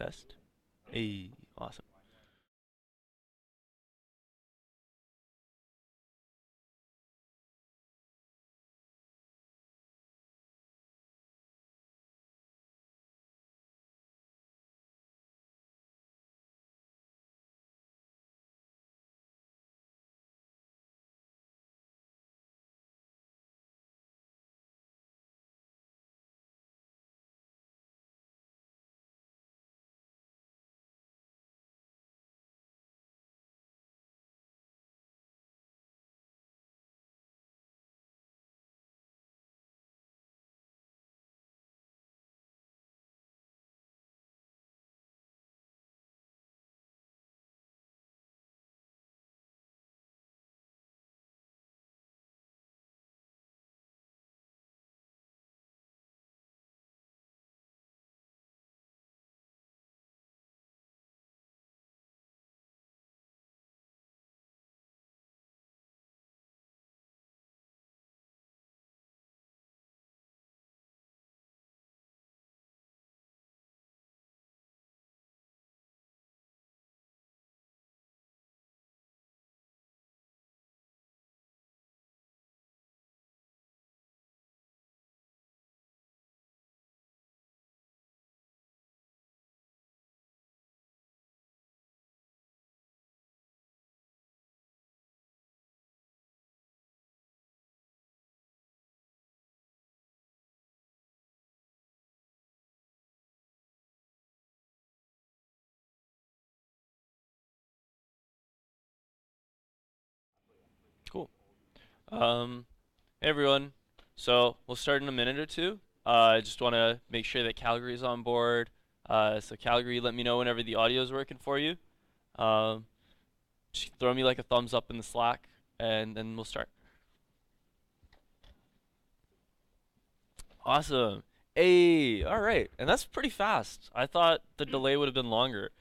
Test. Hey, awesome. Cool. Um, Hey everyone. So we'll start in a minute or two. I just want to make sure that Calgary's on board. So Calgary, let me know whenever the audio is working for you. Um, just throw me like a thumbs up in the Slack, and then we'll start. Awesome. Hey, all right, and that's pretty fast. I thought the delay would have been longer.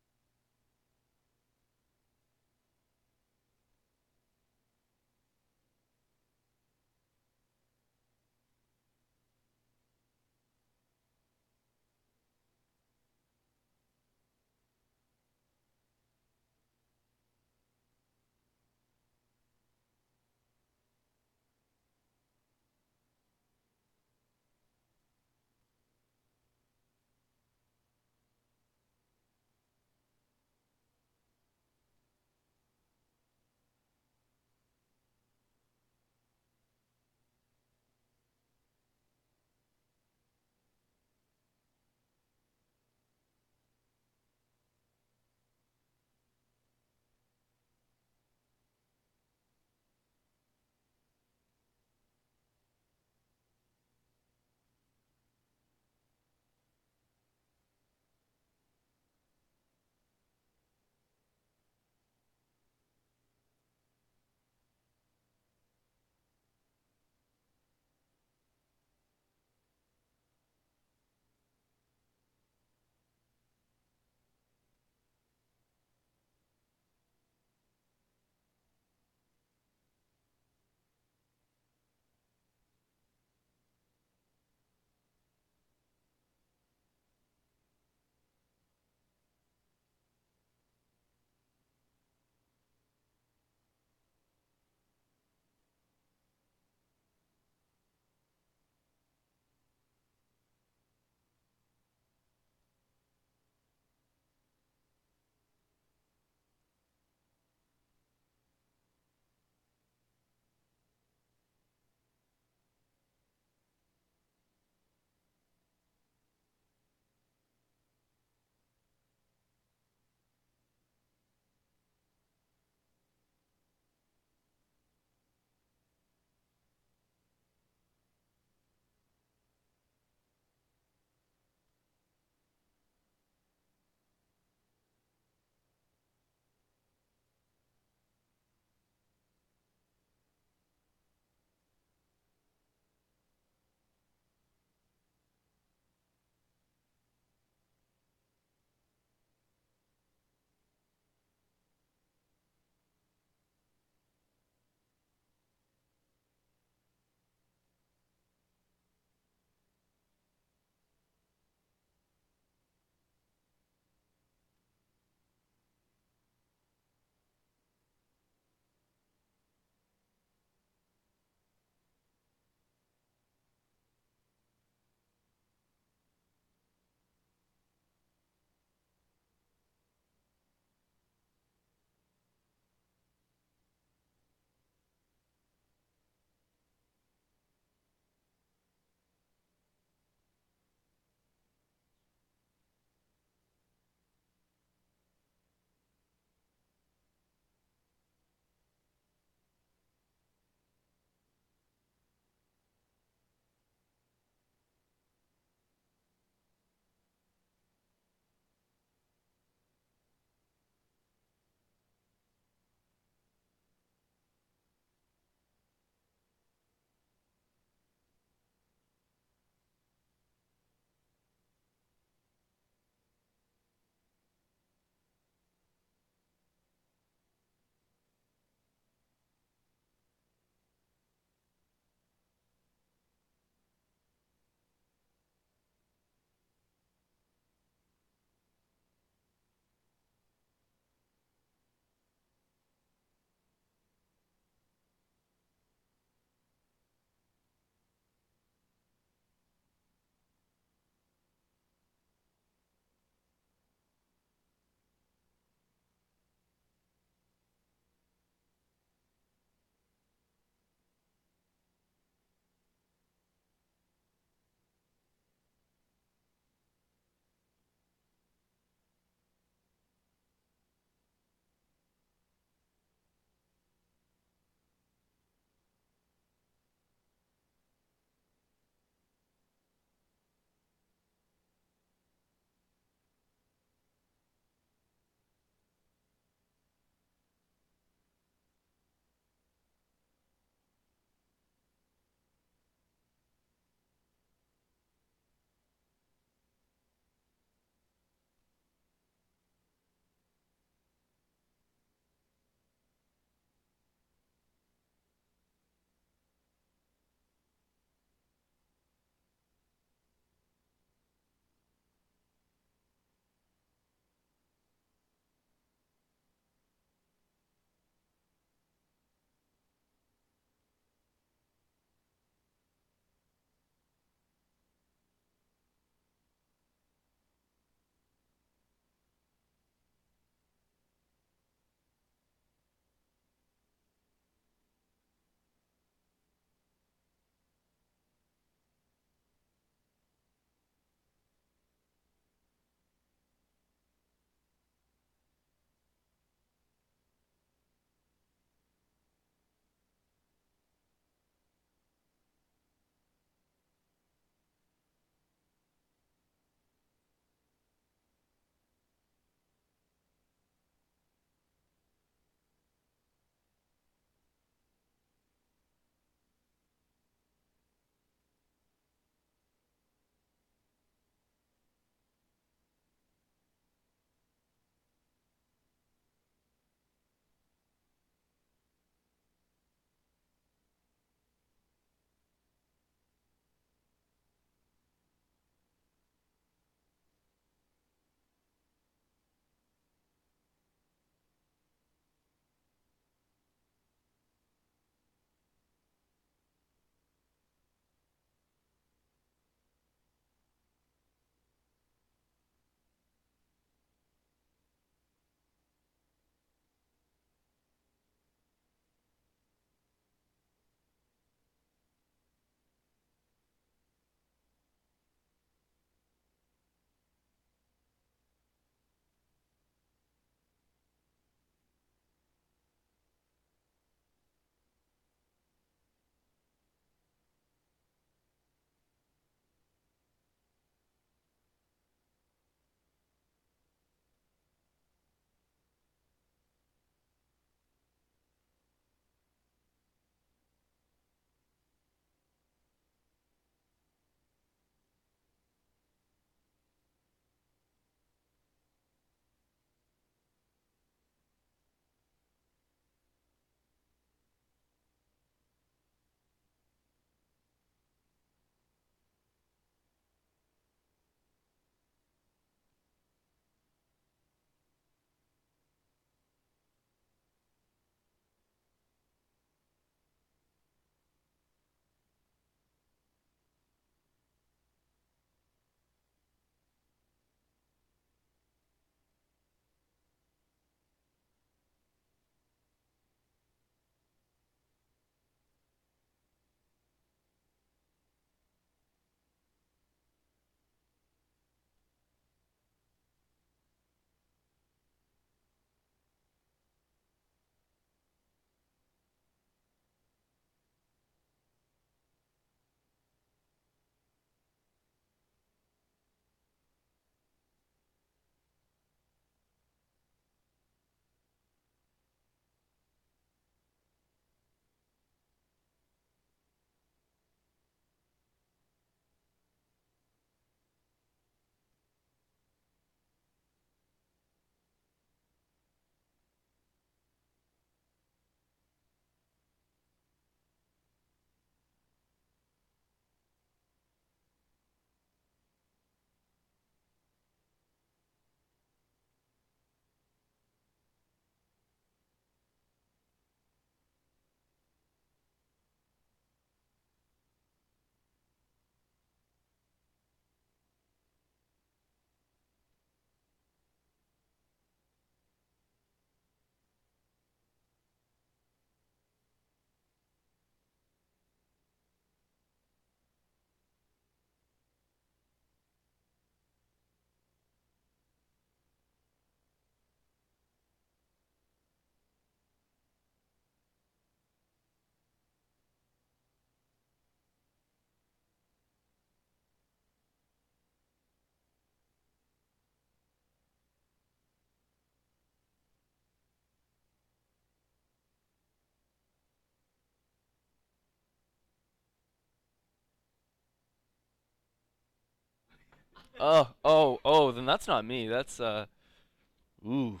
Oh, then that's not me. That's ooh.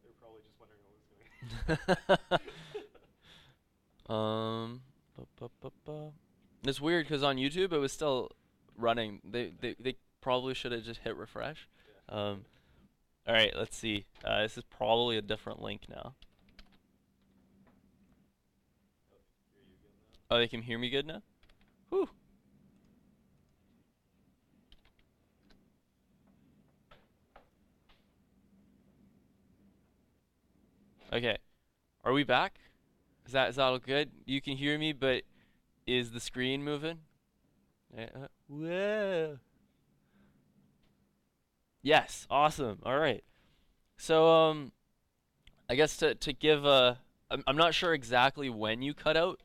They're probably just wondering what was going on. um, it's weird because on YouTube it was still running. They probably should have just hit refresh. Yeah. Um, all right, let's see. This is probably a different link now. Oh, hear you again now. Oh, they can hear me good now. Whew. Okay, are we back? Is that all good? You can hear me, but is the screen moving? Whoa. Yes, awesome. All right. So I guess to give a, I'm not sure exactly when you cut out.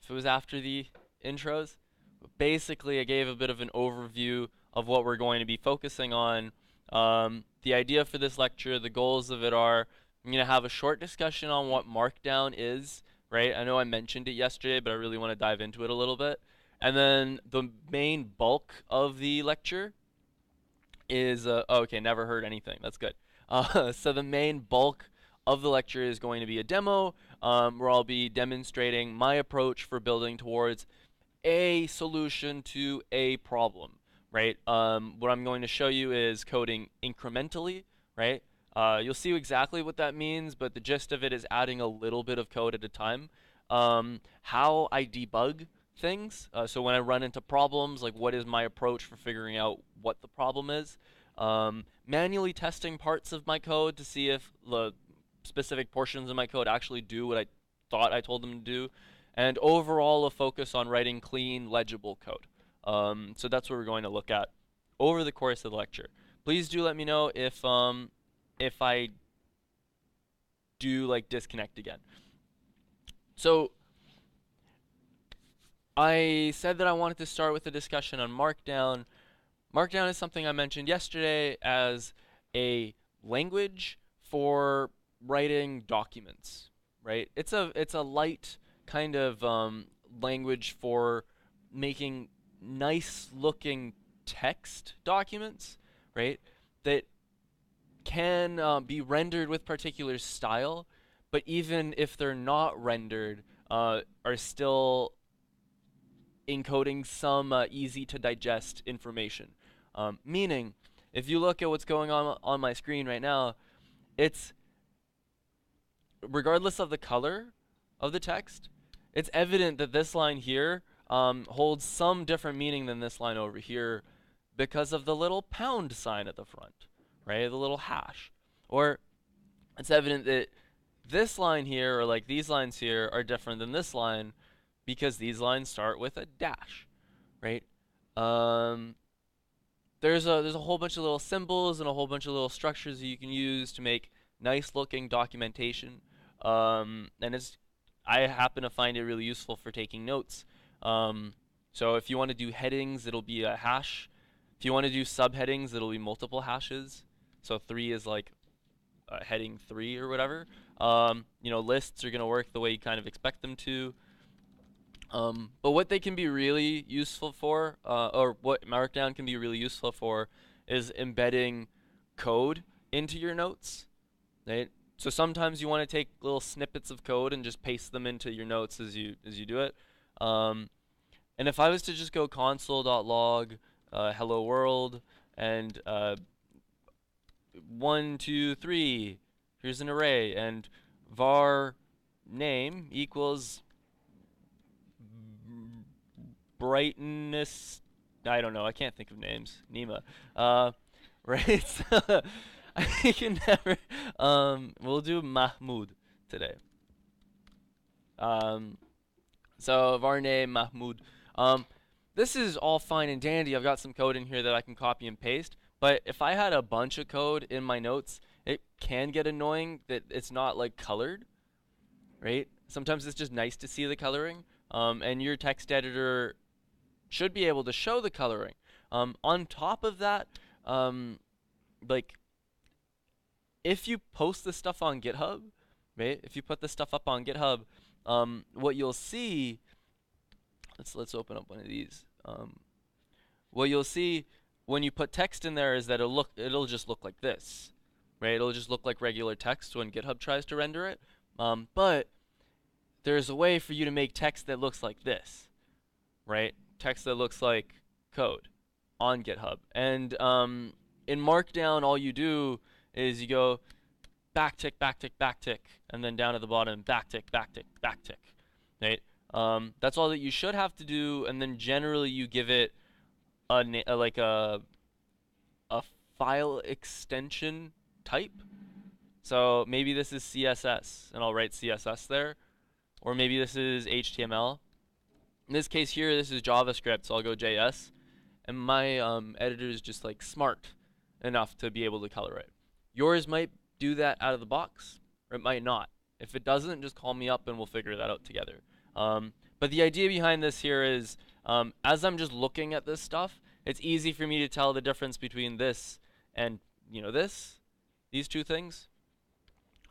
If it was after the intros, but basically I gave a bit of an overview of what we're going to be focusing on. The idea for this lecture, the goals of it are, I'm going to have a short discussion on what Markdown is, right? I know I mentioned it yesterday, but I really want to dive into it a little bit. And then the main bulk of the lecture is oh, okay, never heard anything. That's good. So the main bulk of the lecture is going to be a demo, where I'll be demonstrating my approach for building towards a solution to a problem, right? What I'm going to show you is coding incrementally, right? You'll see exactly what that means, but the gist of it is adding a little bit of code at a time. How I debug things. So when I run into problems, like what is my approach for figuring out what the problem is? Manually testing parts of my code to see if the specific portions of my code actually do what I thought I told them to do, and overall a focus on writing clean, legible code. So that's what we're going to look at over the course of the lecture. Please do let me know if I do like disconnect again. So I said that I wanted to start with a discussion on Markdown. Markdown is something I mentioned yesterday as a language for writing documents, right? It's a light kind of language for making nice looking text documents, right? That can be rendered with particular style, but even if they're not rendered, are still encoding some easy to digest information. Meaning, if you look at what's going on my screen right now, it's regardless of the color of the text, it's evident that this line here holds some different meaning than this line over here because of the little pound sign at the front, right? The little hash. Or it's evident that this line here, or like these lines here, are different than this line because these lines start with a dash, right? Um, there's a whole bunch of little symbols and a whole bunch of little structures that you can use to make nice looking documentation. And it's I happen to find it really useful for taking notes. So if you want to do headings, it'll be a hash. If you want to do subheadings, it'll be multiple hashes. So 3 is like heading 3 or whatever. Lists are going to work the way you kind of expect them to. But what they can be really useful for, or what Markdown can be really useful for, is embedding code into your notes. Right? So sometimes you want to take little snippets of code and just paste them into your notes as you do it. Um, and if I was to just go console.log hello world and 1, 2, 3, here's an array, and var name equals brightness. I don't know. I can't think of names. Nima. Right? So I can never. We'll do Mahmoud today. Um, so of our name Mahmoud. Um, this is all fine and dandy. I've got some code in here that I can copy and paste. But if I had a bunch of code in my notes, it can get annoying that it's not like colored, right? Sometimes it's just nice to see the coloring. And your text editor should be able to show the coloring. On top of that, like if you post this stuff on GitHub, right? If you put this stuff up on GitHub, what you'll see. Let's open up one of these. what you'll see when you put text in there is that it'll just look like this, right? It'll just look like regular text when GitHub tries to render it. But there's a way for you to make text that looks like this, right? Text that looks like code on GitHub. And in Markdown, all you do is you go backtick, backtick, backtick, and then down at the bottom, backtick, backtick, backtick, right? That's all that you should have to do, and then generally you give it like a file extension type. So maybe this is CSS, and I'll write CSS there, or maybe this is HTML. In this case here, this is JavaScript, so I'll go JS, and my editor is just like smart enough to be able to color it. Yours might do that out of the box, or it might not. If it doesn't, just call me up and we'll figure that out together. But the idea behind this here is, as I'm just looking at this stuff, it's easy for me to tell the difference between this and, these two things.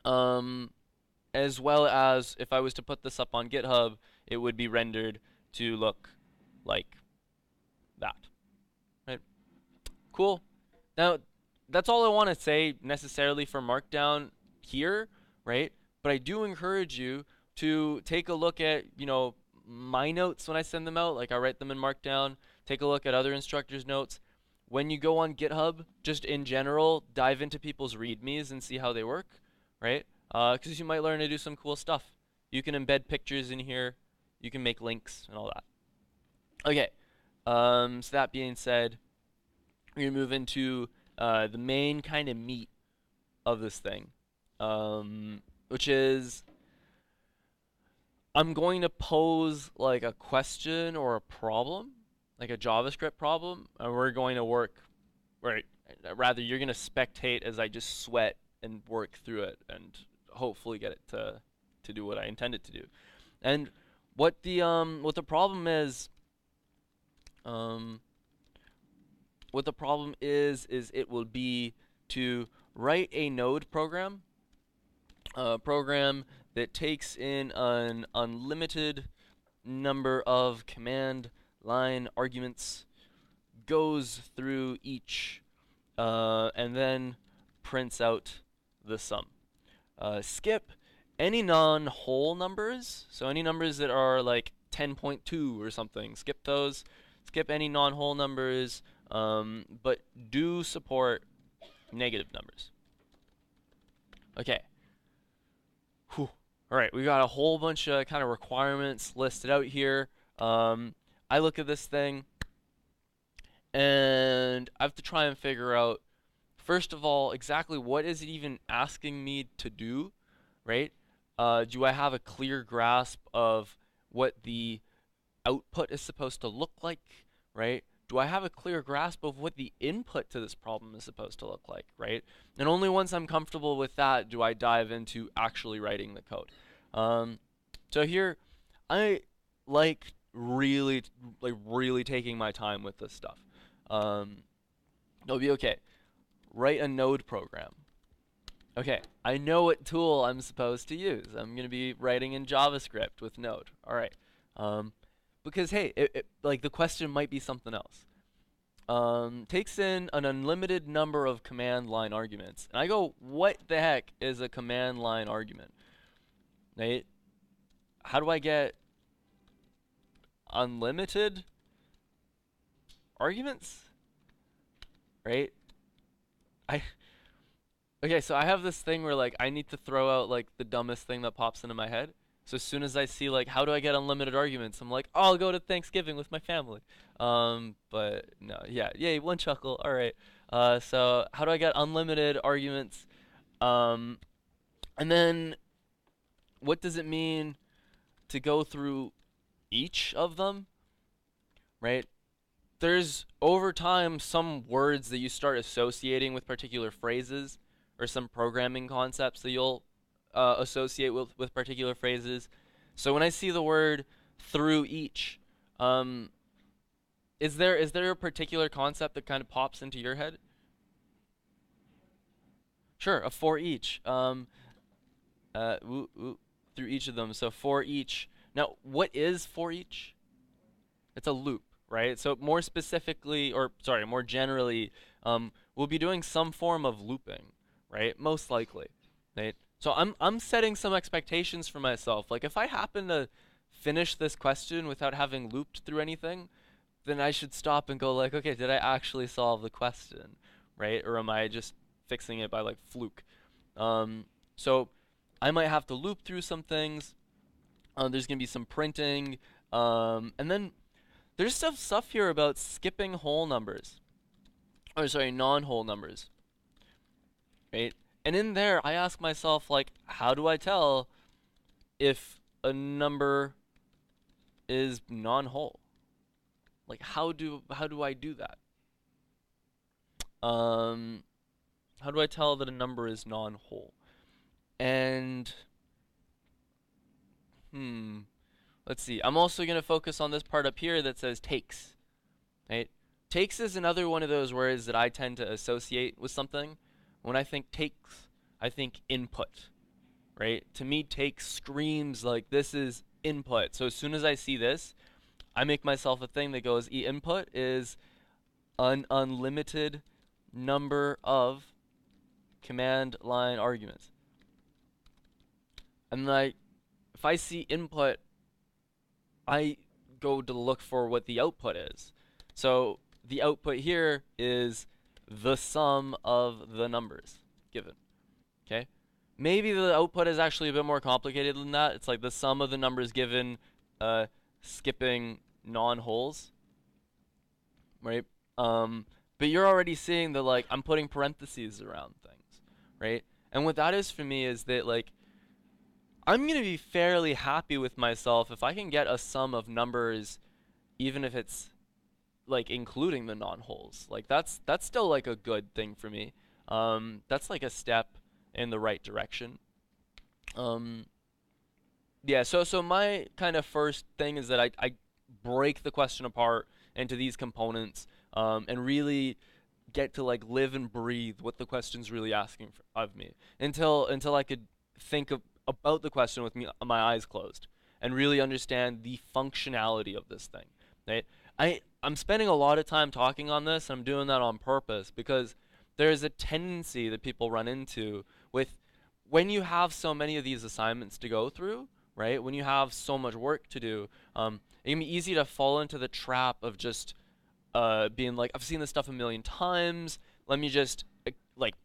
As well as if I was to put this up on GitHub, it would be rendered to look like that. Right? Cool. Now, that's all I want to say necessarily for Markdown here, right? But I do encourage you to take a look at, my notes when I send them out. Like I write them in Markdown. Take a look at other instructors' notes. When you go on GitHub, just in general, dive into people's READMEs and see how they work, right? Because you might learn to do some cool stuff. You can embed pictures in here. You can make links and all that. Okay. So that being said, we're going to move into the main kind of meat of this thing, which is I'm going to pose like a question or a problem, like a JavaScript problem, and we're going to work, right? Rather, you're going to spectate as I just sweat and work through it and hopefully get it to do what I intend it to do. And what the problem is, it will be to write a node program, a program that takes in an unlimited number of command line arguments, goes through each, and then prints out the sum. Skip any non-whole numbers, so any numbers that are like 10.2 or something, skip those. Skip any non-whole numbers, but do support negative numbers. Okay. Whew. All right, we got a whole bunch of kind of requirements listed out here. I look at this thing, and I have to try and figure out, first of all, exactly what is it even asking me to do, right? Do I have a clear grasp of what the output is supposed to look like, right? Do I have a clear grasp of what the input to this problem is supposed to look like, right? And only once I'm comfortable with that do I dive into actually writing the code. So here, I like really taking my time with this stuff. It'll be okay. Write a node program. Okay, I know what tool I'm supposed to use. I'm going to be writing in JavaScript with Node. All right. Because, hey, like the question might be something else. Takes in an unlimited number of command line arguments. And I go, what the heck is a command line argument? Right? How do I get unlimited arguments? Right? Okay, so I have this thing where like I need to throw out like the dumbest thing that pops into my head. So as soon as I see like how do I get unlimited arguments, I'm like, oh, I'll go to Thanksgiving with my family. But no, yeah, yay, one chuckle. All right. So how do I get unlimited arguments? And then what does it mean to go through each of them? Right? There's over time some words that you start associating with particular phrases, or some programming concepts that you'll associate with particular phrases. So when I see the word through each, is there a particular concept that kind of pops into your head? Sure, a for each. Through each of them. So for each. Now, what is for each? It's a loop, right? So more specifically, or sorry, more generally, we'll be doing some form of looping, right? Most likely, right? So I'm setting some expectations for myself. Like if I happen to finish this question without having looped through anything, then I should stop and go like, okay, did I actually solve the question, right? Or am I just fixing it by like fluke? So I might have to loop through some things. There's gonna be some printing, and then there's stuff here about skipping whole numbers, or sorry, non-whole numbers, right? And in there, I ask myself like, how do I tell if a number is non-whole? Like, how do I do that? Um, how do I tell that a number is non-whole? And hmm, let's see. I'm also gonna focus on this part up here that says takes. Right? Takes is another one of those words that I tend to associate with something. When I think takes, I think input, right? To me, takes screams like this is input. So as soon as I see this, I make myself a thing that goes e input is an unlimited number of command line arguments. And like, if I see input, I go to look for what the output is. So the output here is the sum of the numbers given. Okay? Maybe the output is actually a bit more complicated than that. It's like the sum of the numbers given, skipping non-wholes, right? But you're already seeing that like I'm putting parentheses around things, right? And what that is for me is that like I'm gonna be fairly happy with myself if I can get a sum of numbers, even if it's like including the non-wholes. Like that's still like a good thing for me. That's like a step in the right direction. Um, yeah. So my kind of first thing is that I break the question apart into these components, and really get to like live and breathe what the question's really asking of me until I could think about the question with my eyes closed and really understand the functionality of this thing. Right? I'm spending a lot of time talking on this, and I'm doing that on purpose because there's a tendency that people run into with when you have so many of these assignments to go through, right? When you have so much work to do, it can be easy to fall into the trap of just being like, I've seen this stuff a million times. Let me just like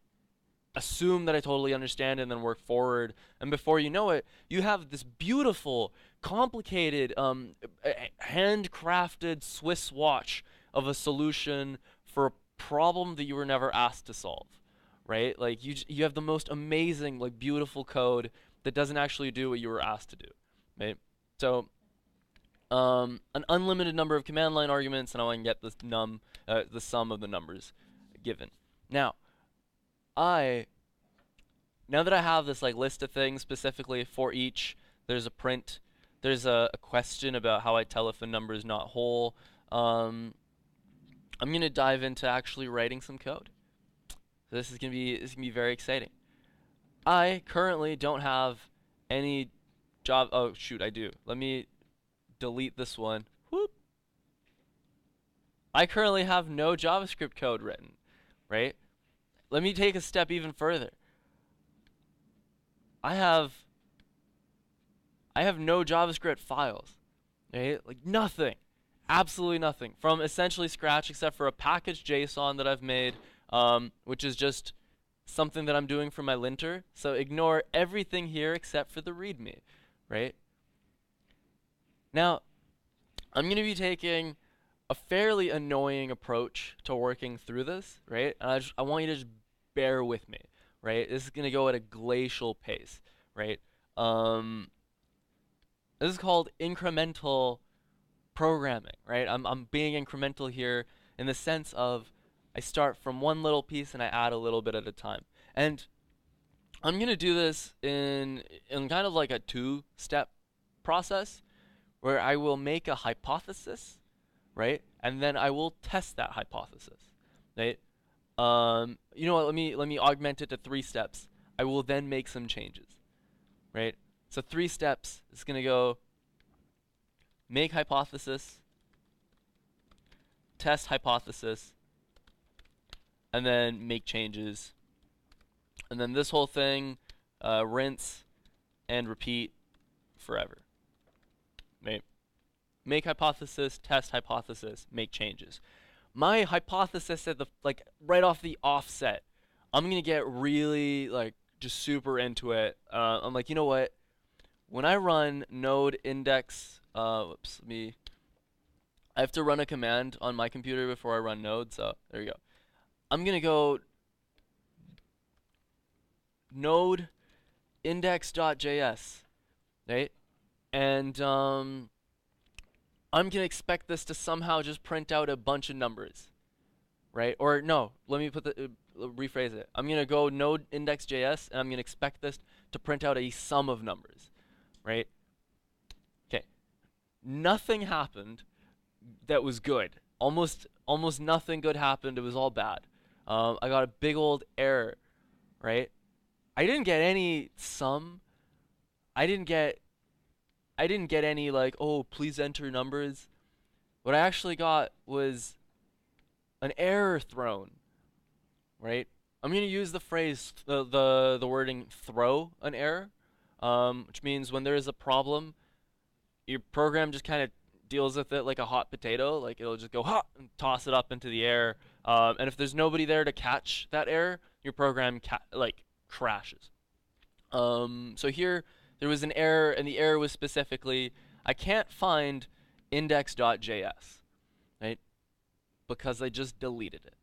assume that I totally understand it and then work forward. And before you know it, you have this beautiful, complicated, handcrafted Swiss watch of a solution for a problem that you were never asked to solve, right? Like you have the most amazing, like beautiful code that doesn't actually do what you were asked to do, right? So an unlimited number of command line arguments, and I want to get the sum of the numbers given. Now, I now that I have this like list of things specifically for each, there's a print, there's a question about how I tell if a number is not whole. I'm gonna dive into actually writing some code. So this is gonna be very exciting. I currently don't have any job. Oh shoot, I do. Let me delete this one. Whoop. I currently have no JavaScript code written, right? Let me take a step even further. I have I have no JavaScript files, right? Like nothing, absolutely nothing from essentially scratch except for a package JSON that I've made, which is just something that I'm doing for my linter. So ignore everything here except for the README, right? Now, I'm going to be taking a fairly annoying approach to working through this, right? And I want you to just bear with me, right? This is going to go at a glacial pace, right? Um, this is called incremental programming, right? I'm being incremental here in the sense of I start from one little piece and I add a little bit at a time. And I'm going to do this in kind of like a two-step process where I will make a hypothesis, right? And then I will test that hypothesis, right? You know what? Let me augment it to 3 steps. I will then make some changes, right? So 3 steps is gonna go make hypothesis, test hypothesis, and then make changes. And then this whole thing, rinse and repeat forever. Right? Make hypothesis, test hypothesis, make changes. My hypothesis at the right off the offset, I'm gonna get really just super into it. I'm like, you know what? When I run node index, whoops, I have to run a command on my computer before I run node, so there you go. I'm gonna go node index.js, right? And I'm gonna expect this to somehow just print out a bunch of numbers, right? Or no, let me rephrase it. I'm gonna go node index.js, and I'm gonna expect this to print out a sum of numbers, right? Okay, nothing happened that was good. Almost nothing good happened. It was all bad. I got a big old error, right? I didn't get any sum. I didn't get any oh, please enter numbers. What I actually got was an error thrown, right? I'm gonna use the phrase the wording throw an error, which means when there is a problem, your program just kind of deals with it like a hot potato. Like it'll just go hot and toss it up into the air. And if there's nobody there to catch that error, your program crashes. So here there was an error, and the error was specifically I can't find index.js, right? Because I just deleted it.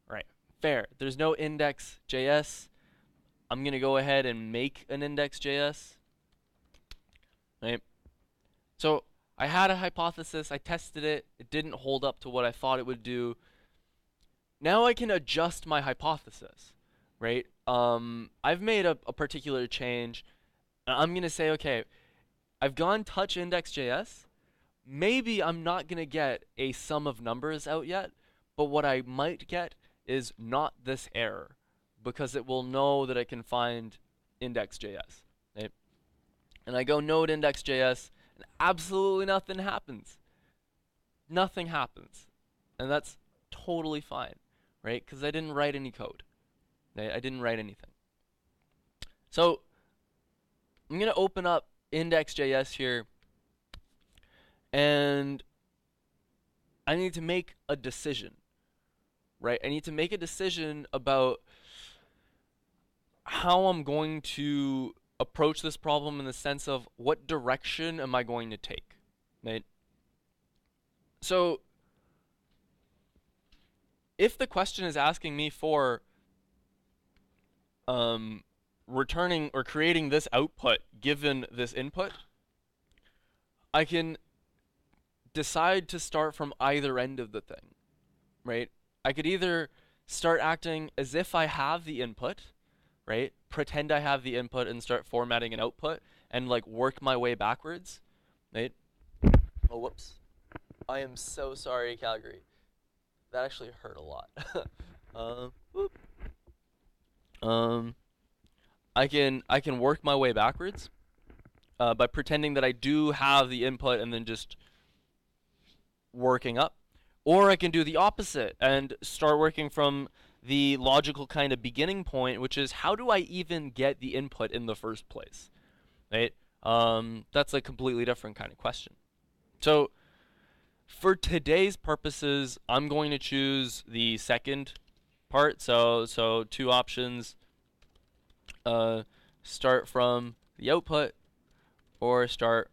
Right. Fair. There's no index.js. I'm gonna go ahead and make an index.js. Right. So I had a hypothesis. I tested it. It didn't hold up to what I thought it would do. Now I can adjust my hypothesis, right? I've made a particular change. I'm gonna say, okay, I've gone touch index.js. Maybe I'm not gonna get a sum of numbers out yet, but what I might get is not this error, because it will know that I can find index.js. Right? And I go node index.js, and absolutely nothing happens. Nothing happens, and that's totally fine, right? Because I didn't write any code. Right? I didn't write anything. So I'm gonna open up index.js here, and I need to make a decision, right? I need to make a decision about how I'm going to approach this problem in the sense of what direction am I going to take, right? So if the question is asking me for returning or creating this output given this input, I can decide to start from either end of the thing, right? I could either start acting as if I have the input, right? Pretend I have the input and start formatting an output and work my way backwards, right? Oh, whoops. I am so sorry, Calgary. That actually hurt a lot. Whoop. I can work my way backwards by pretending that I do have the input and then just working up. Or I can do the opposite and start working from the logical kind of beginning point, which is how do I even get the input in the first place, right? That's a completely different kind of question. So for today's purposes, I'm going to choose the second part. So two options. Start from the output or start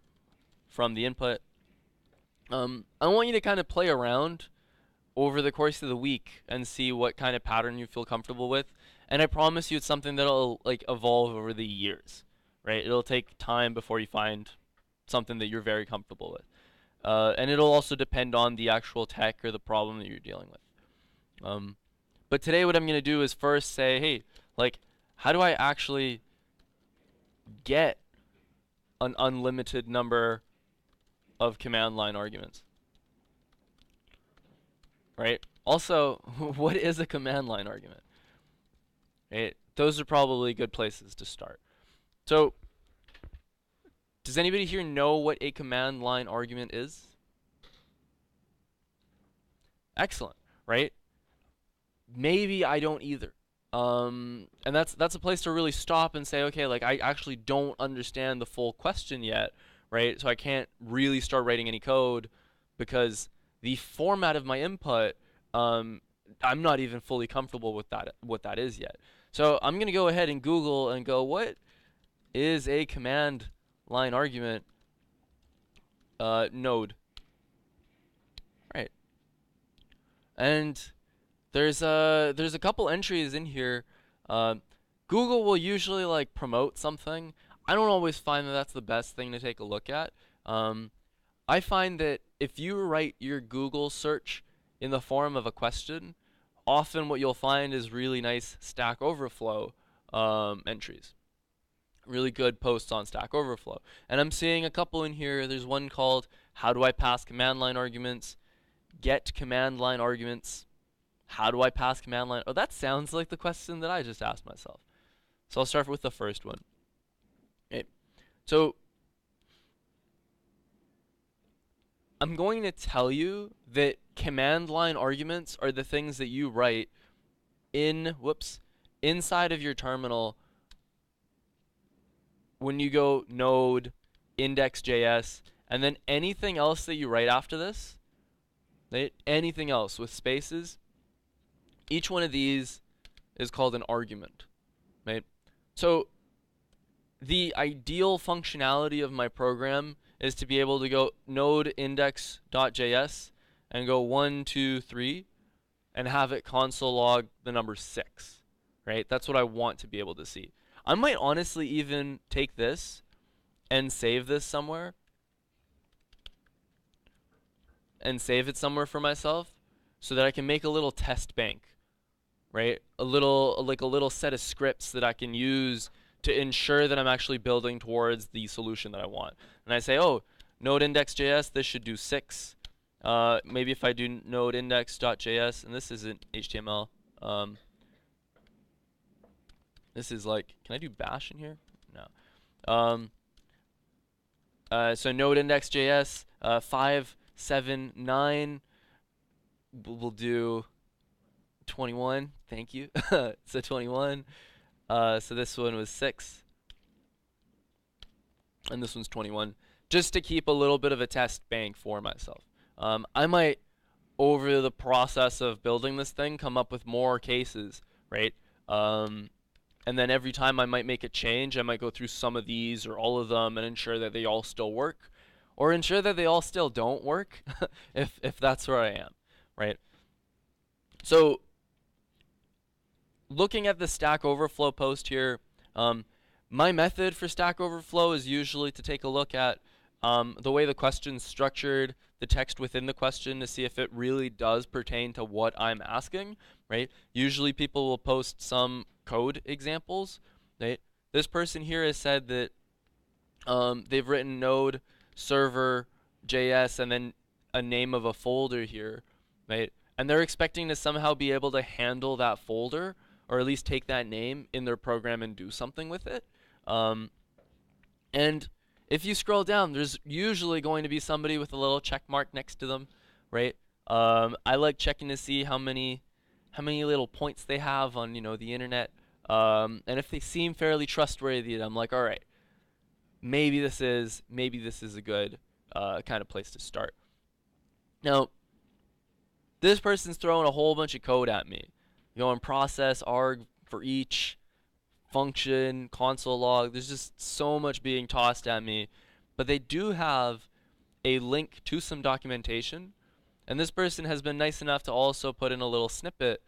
from the input. I want you to kind of play around over the course of the week and see what kind of pattern you feel comfortable with. And I promise you it's something that'll evolve over the years, right? It'll take time before you find something that you're very comfortable with. And it'll also depend on the actual tech or the problem that you're dealing with. But today what I'm going to do is first say, hey, how do I actually get an unlimited number of command line arguments? Right? Also, what is a command line argument? Right? Those are probably good places to start. So, does anybody here know what a command line argument is? Excellent, right? Maybe I don't either. And that's a place to really stop and say, okay, like I actually don't understand the full question yet, right? So I can't really start writing any code because the format of my input, um, I'm not even fully comfortable with that what that is yet. So I'm gonna go ahead and Google and go, what is a command line argument node, right? And there's a couple entries in here. Uh, Google will usually like promote something. I don't always find that that's the best thing to take a look at. Um, I find that if you write your Google search in the form of a question, often what you'll find is really nice Stack Overflow entries. Really good posts on Stack Overflow. And I'm seeing a couple in here. There's one called How Do I Pass Command Line Arguments? Get Command Line Arguments. How do I pass command line? Oh, that sounds like the question that I just asked myself. So I'll start with the first one. Okay. So I'm going to tell you that command line arguments are the things that you write inside of your terminal when you go node index.js, and then anything else that you write after this, right? Anything else with spaces, each one of these is called an argument, right? So the ideal functionality of my program is to be able to go node index.js and go 1, 2, 3 and have it console log the number 6, right? That's what I want to be able to see. I might honestly even take this and save this somewhere and save it somewhere for myself so that I can make a little test bank, right? A little set of scripts that I can use to ensure that I'm actually building towards the solution that I want. And I say, oh, node index.js, this should do 6. Maybe if I do node index.js, and this isn't HTML. This is like, can I do bash in here? No. So node index.js 5, 7, 9. We'll do 21. Thank you. So 21. So this one was 6. And this one's 21. Just to keep a little bit of a test bank for myself. I might, over the process of building this thing, come up with more cases, right? And then every time I might make a change, I might go through some of these or all of them and ensure that they all still work, or ensure that they all still don't work, if that's where I am, right? So looking at the Stack Overflow post here, my method for Stack Overflow is usually to take a look at the way the question's structured, the text within the question to see if it really does pertain to what I'm asking, right? Usually people will post some code examples, right? This person here has said that they've written node server JS and then a name of a folder here, right? And they're expecting to somehow be able to handle that folder, or at least take that name in their program and do something with it. And if you scroll down, there's usually going to be somebody with a little check mark next to them, right? I like checking to see how many little points they have on the internet, and if they seem fairly trustworthy, I'm like, all right, maybe this is a good kind of place to start. Now, this person's throwing a whole bunch of code at me, going process arg for each function, console log. There's just so much being tossed at me, but they do have a link to some documentation, and this person has been nice enough to also put in a little snippet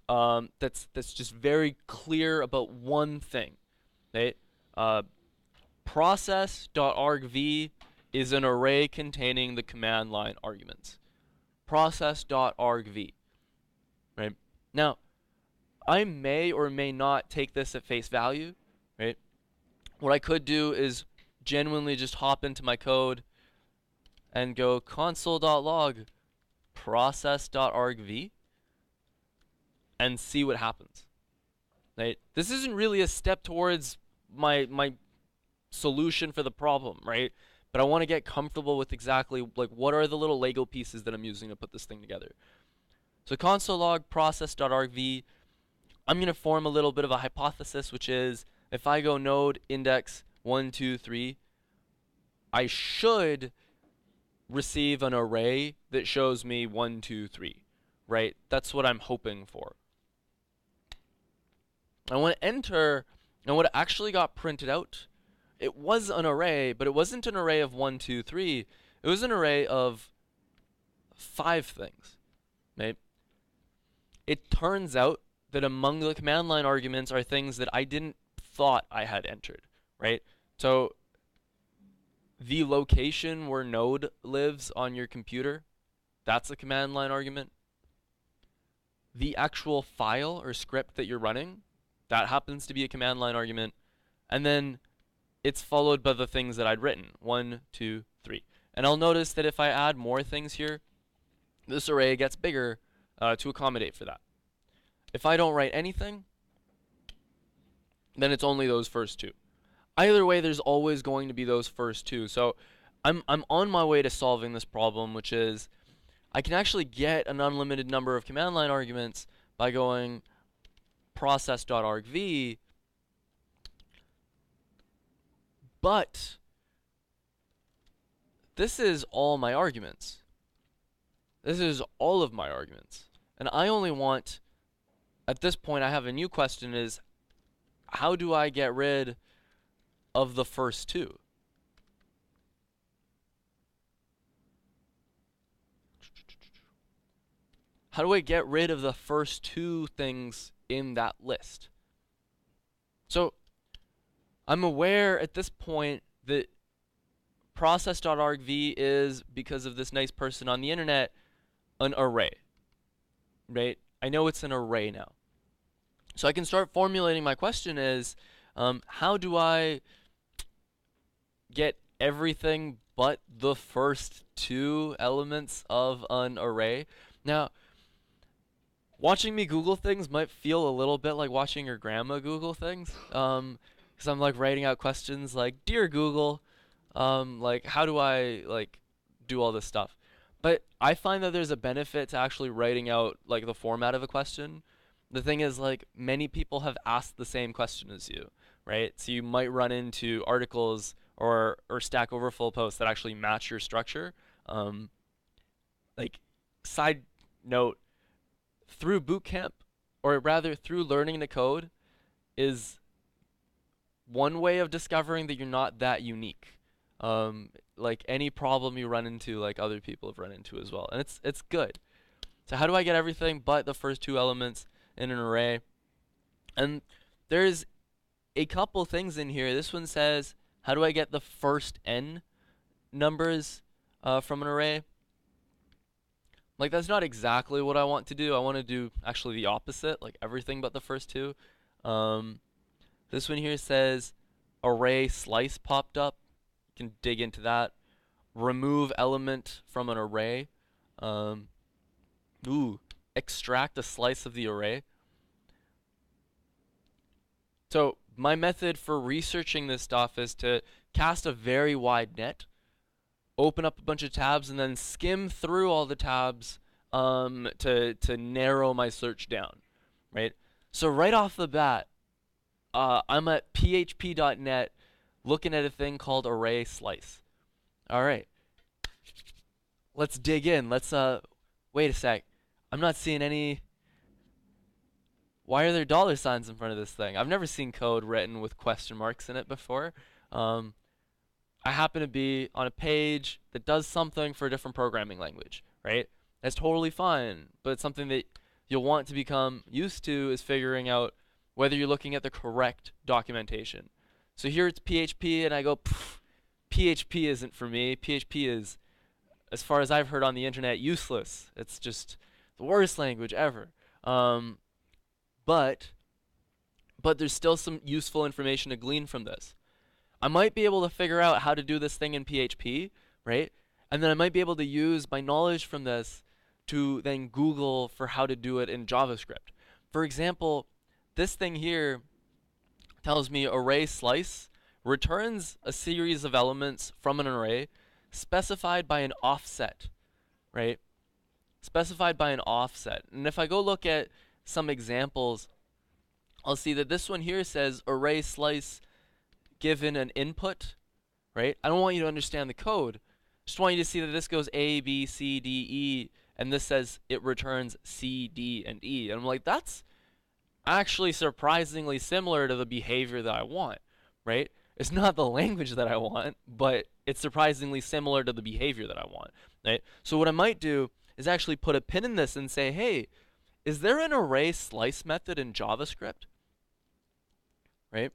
that's just very clear about one thing. Right? Process.argv is an array containing the command line arguments. Process.argv. Right? Now, I may or may not take this at face value, right? What I could do is genuinely just hop into my code and go console.log process.argv and see what happens. Right? This isn't really a step towards my solution for the problem, right? But I want to get comfortable with exactly like what are the little Lego pieces that I'm using to put this thing together. So console log process.argv, I'm going to form a little bit of a hypothesis, which is if I go node index 1, 2, 3, I should receive an array that shows me 1, 2, 3, right? That's what I'm hoping for. I want to enter, and what actually got printed out, it was an array, but it wasn't an array of 1, 2, 3. It was an array of 5 things, right? It turns out that among the command line arguments are things that I didn't thought I had entered, right? So the location where node lives on your computer, that's a command line argument. The actual file or script that you're running, that happens to be a command line argument. And then it's followed by the things that I'd written, 1, 2, 3. And I'll notice that if I add more things here, this array gets bigger to accommodate for that. If I don't write anything, then it's only those first 2. Either way, there's always going to be those first 2. So I'm on my way to solving this problem, which is I can actually get an unlimited number of command line arguments by going process.argv, but this is all my arguments. This is all of my arguments. And I only want, at this point I have a new question, is how do I get rid of the first 2? How do I get rid of the first 2 things in that list? So I'm aware at this point that process.argv is, because of this nice person on the internet, an array, right? I know it's an array now. So I can start formulating my question is, how do I get everything but the first 2 elements of an array? Now, watching me Google things might feel a little bit like watching your grandma Google things, because I'm like writing out questions like, "Dear Google, like how do I like do all this stuff?" But I find that there's a benefit to actually writing out like the format of a question. The thing is, like, many people have asked the same question as you, right? So you might run into articles or Stack Overflow posts that actually match your structure. Like, side note, through bootcamp, or rather through learning to code, is one way of discovering that you're not that unique. Like any problem you run into, like other people have run into as well, and it's good. So how do I get everything but the first 2 elements in an array? And there's a couple things in here. This one says, how do I get the first n numbers from an array? Like, that's not exactly what I want to do. I want to do actually the opposite, like everything but the first 2. This one here says array slice popped up. You can dig into that. Remove element from an array. Extract a slice of the array. So my method for researching this stuff is to cast a very wide net, open up a bunch of tabs, and then skim through all the tabs to narrow my search down, right? So right off the bat, I'm at php.net looking at a thing called array slice. All right, let's dig in. Let's wait a sec. I'm not seeing any. Why are there dollar signs in front of this thing? I've never seen code written with question marks in it before. I happen to be on a page that does something for a different programming language, right? That's totally fine, but it's something that you'll want to become used to is figuring out whether you're looking at the correct documentation. So here it's PHP, and I go, PHP isn't for me. PHP is, as far as I've heard on the internet, useless. It's just the worst language ever. But there's still some useful information to glean from this. I might be able to figure out how to do this thing in PHP, right? And then I might be able to use my knowledge from this to then Google for how to do it in JavaScript. For example, this thing here tells me array slice returns a series of elements from an array specified by an offset, right? specified by an offset. And if I go look at some examples, I'll see that this one here says array slice given an input, right? I don't want you to understand the code. Just want you to see that this goes A, B, C, D, E, and this says it returns C, D, and E. And I'm like, that's actually surprisingly similar to the behavior that I want, right? It's not the language that I want, but it's surprisingly similar to the behavior that I want, right? So what I might do is actually put a pin in this and say, hey, is there an array slice method in JavaScript, right?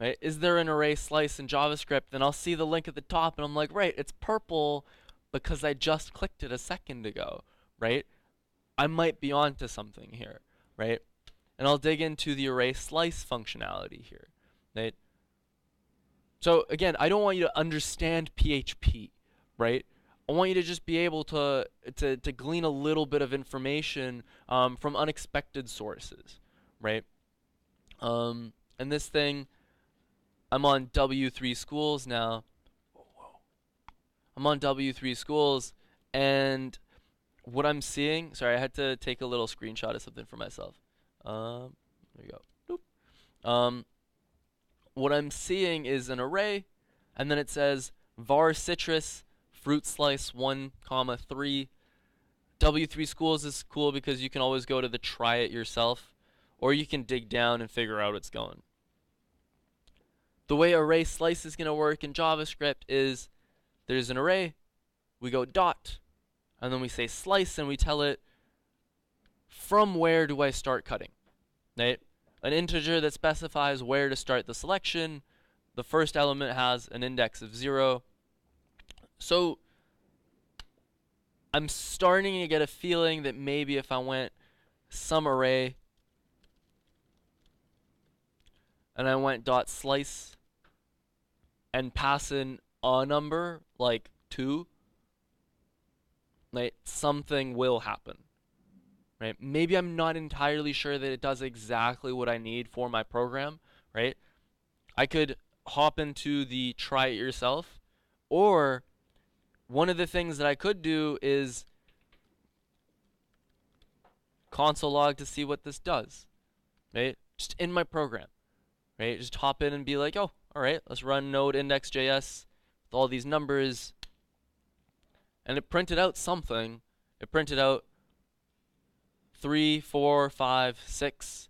Right? Is there an array slice in JavaScript? Then I'll see the link at the top and I'm like, right, it's purple because I just clicked it a second ago, right? I might be onto something here, right? And I'll dig into the array slice functionality here, right? So again, I don't want you to understand PHP, right? I want you to just be able to glean a little bit of information from unexpected sources, right? And this thing, I'm on W3 Schools now. I'm on W3 Schools, and what I'm seeing, sorry, I had to take a little screenshot of something for myself. There you go. Boop. What I'm seeing is an array, and then it says var citrus fruit slice 1, 3. W3 Schools is cool because you can always go to the try it yourself, or you can dig down and figure out what's going. The way array slice is going to work in JavaScript is there's an array, we go dot, and then we say slice and we tell it from where do I start cutting, right? An integer that specifies where to start the selection. The first element has an index of 0. So I'm starting to get a feeling that maybe if I went some array and I went dot slice and pass in a number like 2, right, something will happen, right? Maybe I'm not entirely sure that it does exactly what I need for my program, right? I could hop into the try it yourself, or one of the things that I could do is console log to see what this does, right? Just in my program, right? Just hop in and be like, oh, all right, let's run node index.js with all these numbers. And it printed out something. It printed out 3, 4, 5, 6,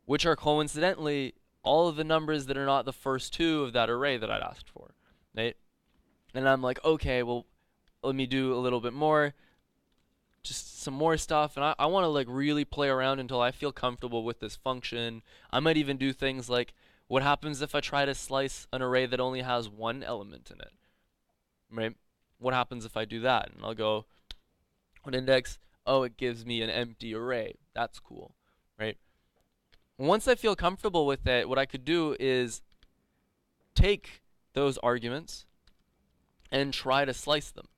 which are coincidentally all of the numbers that are not the first 2 of that array that I'd asked for, right? And I'm like, okay, well, let me do a little bit more, just some more stuff, and I want to like really play around until I feel comfortable with this function. I might even do things like, what happens if I try to slice an array that only has 1 element in it, right? What happens if I do that? And I'll go, on index, oh, it gives me an empty array. That's cool, right? Once I feel comfortable with it, what I could do is take those arguments and try to slice them.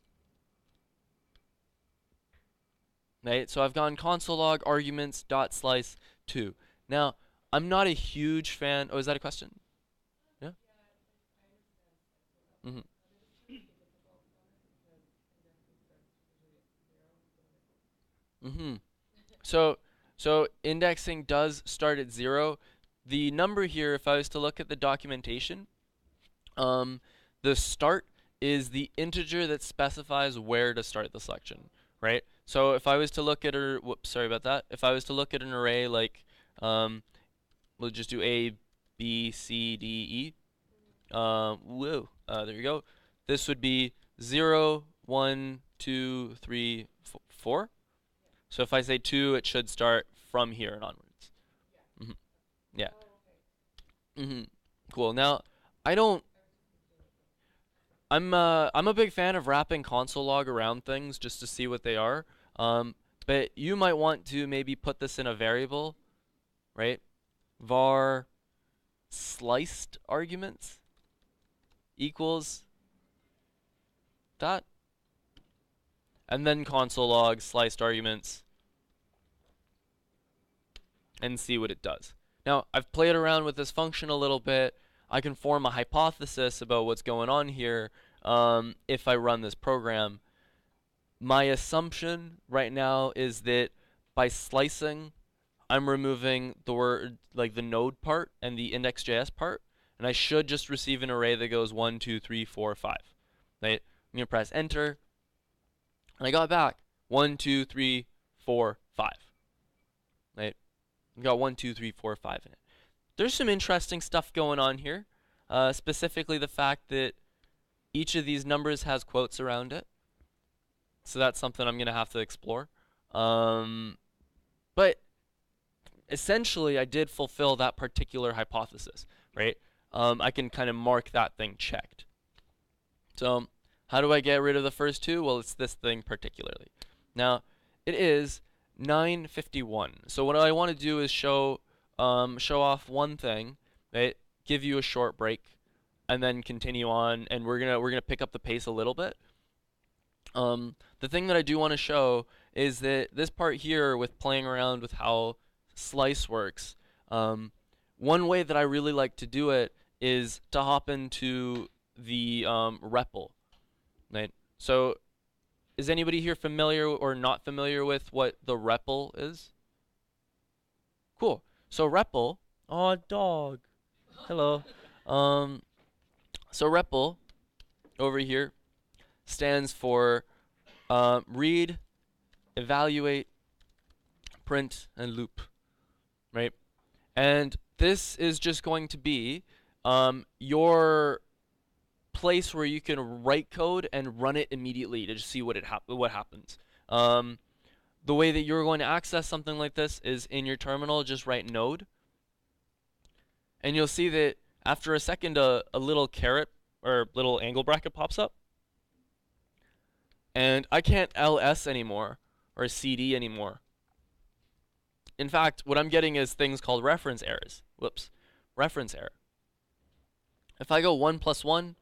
Right? So I've gone console log arguments dot slice 2. Now, I'm not a huge fan. Oh, is that a question? Yeah? Mm-hmm. Mm-hmm. So indexing does start at 0. The number here, if I was to look at the documentation, the start is the integer that specifies where to start the selection, right? So if I was to look at whoops, sorry about that. If I was to look at an array like, we'll just do A, B, C, D, E. There you go. This would be 0, 1, 2, 3, 4. So if I say 2, it should start from here and onwards. Mm-hmm. Yeah. Mm-hmm. Cool. Now, I'm a big fan of wrapping console log around things just to see what they are. But you might want to maybe put this in a variable, right? Var sliced arguments equals that. And then console log sliced arguments and see what it does. Now, I've played around with this function a little bit. I can form a hypothesis about what's going on here. if I run this program. My assumption right now is that by slicing, I'm removing the word, like the node part and the index.js part, and I should just receive an array that goes 1, 2, 3, 4, 5. Right? I'm gonna press enter, and I got back 1, 2, 3, 4, 5. Right? I got 1, 2, 3, 4, 5 in it. There's some interesting stuff going on here, specifically the fact that each of these numbers has quotes around it. So that's something I'm gonna have to explore. But essentially, I did fulfill that particular hypothesis, right? I can kind of mark that thing checked. So how do I get rid of the first two? Well, it's this thing particularly. Now, it is 9:51. So what I want to do is show off one thing, right? Give you a short break, and then continue on. And we're gonna pick up the pace a little bit. The thing that I do want to show is that this part here with playing around with how slice works, one way that I really like to do it is to hop into the REPL, right? So is anybody here familiar or not familiar with what the REPL is? Cool. So REPL, oh dog, hello. So REPL over here stands for read, evaluate, print, and loop, right? And this is just going to be your place where you can write code and run it immediately to just see what happens. The way that you're going to access something like this is in your terminal, just write node, and you'll see that after a second, a little caret or little angle bracket pops up. And I can't ls anymore or cd anymore. In fact, what I'm getting is things called reference errors. Whoops, reference error. If I go 1 plus 1,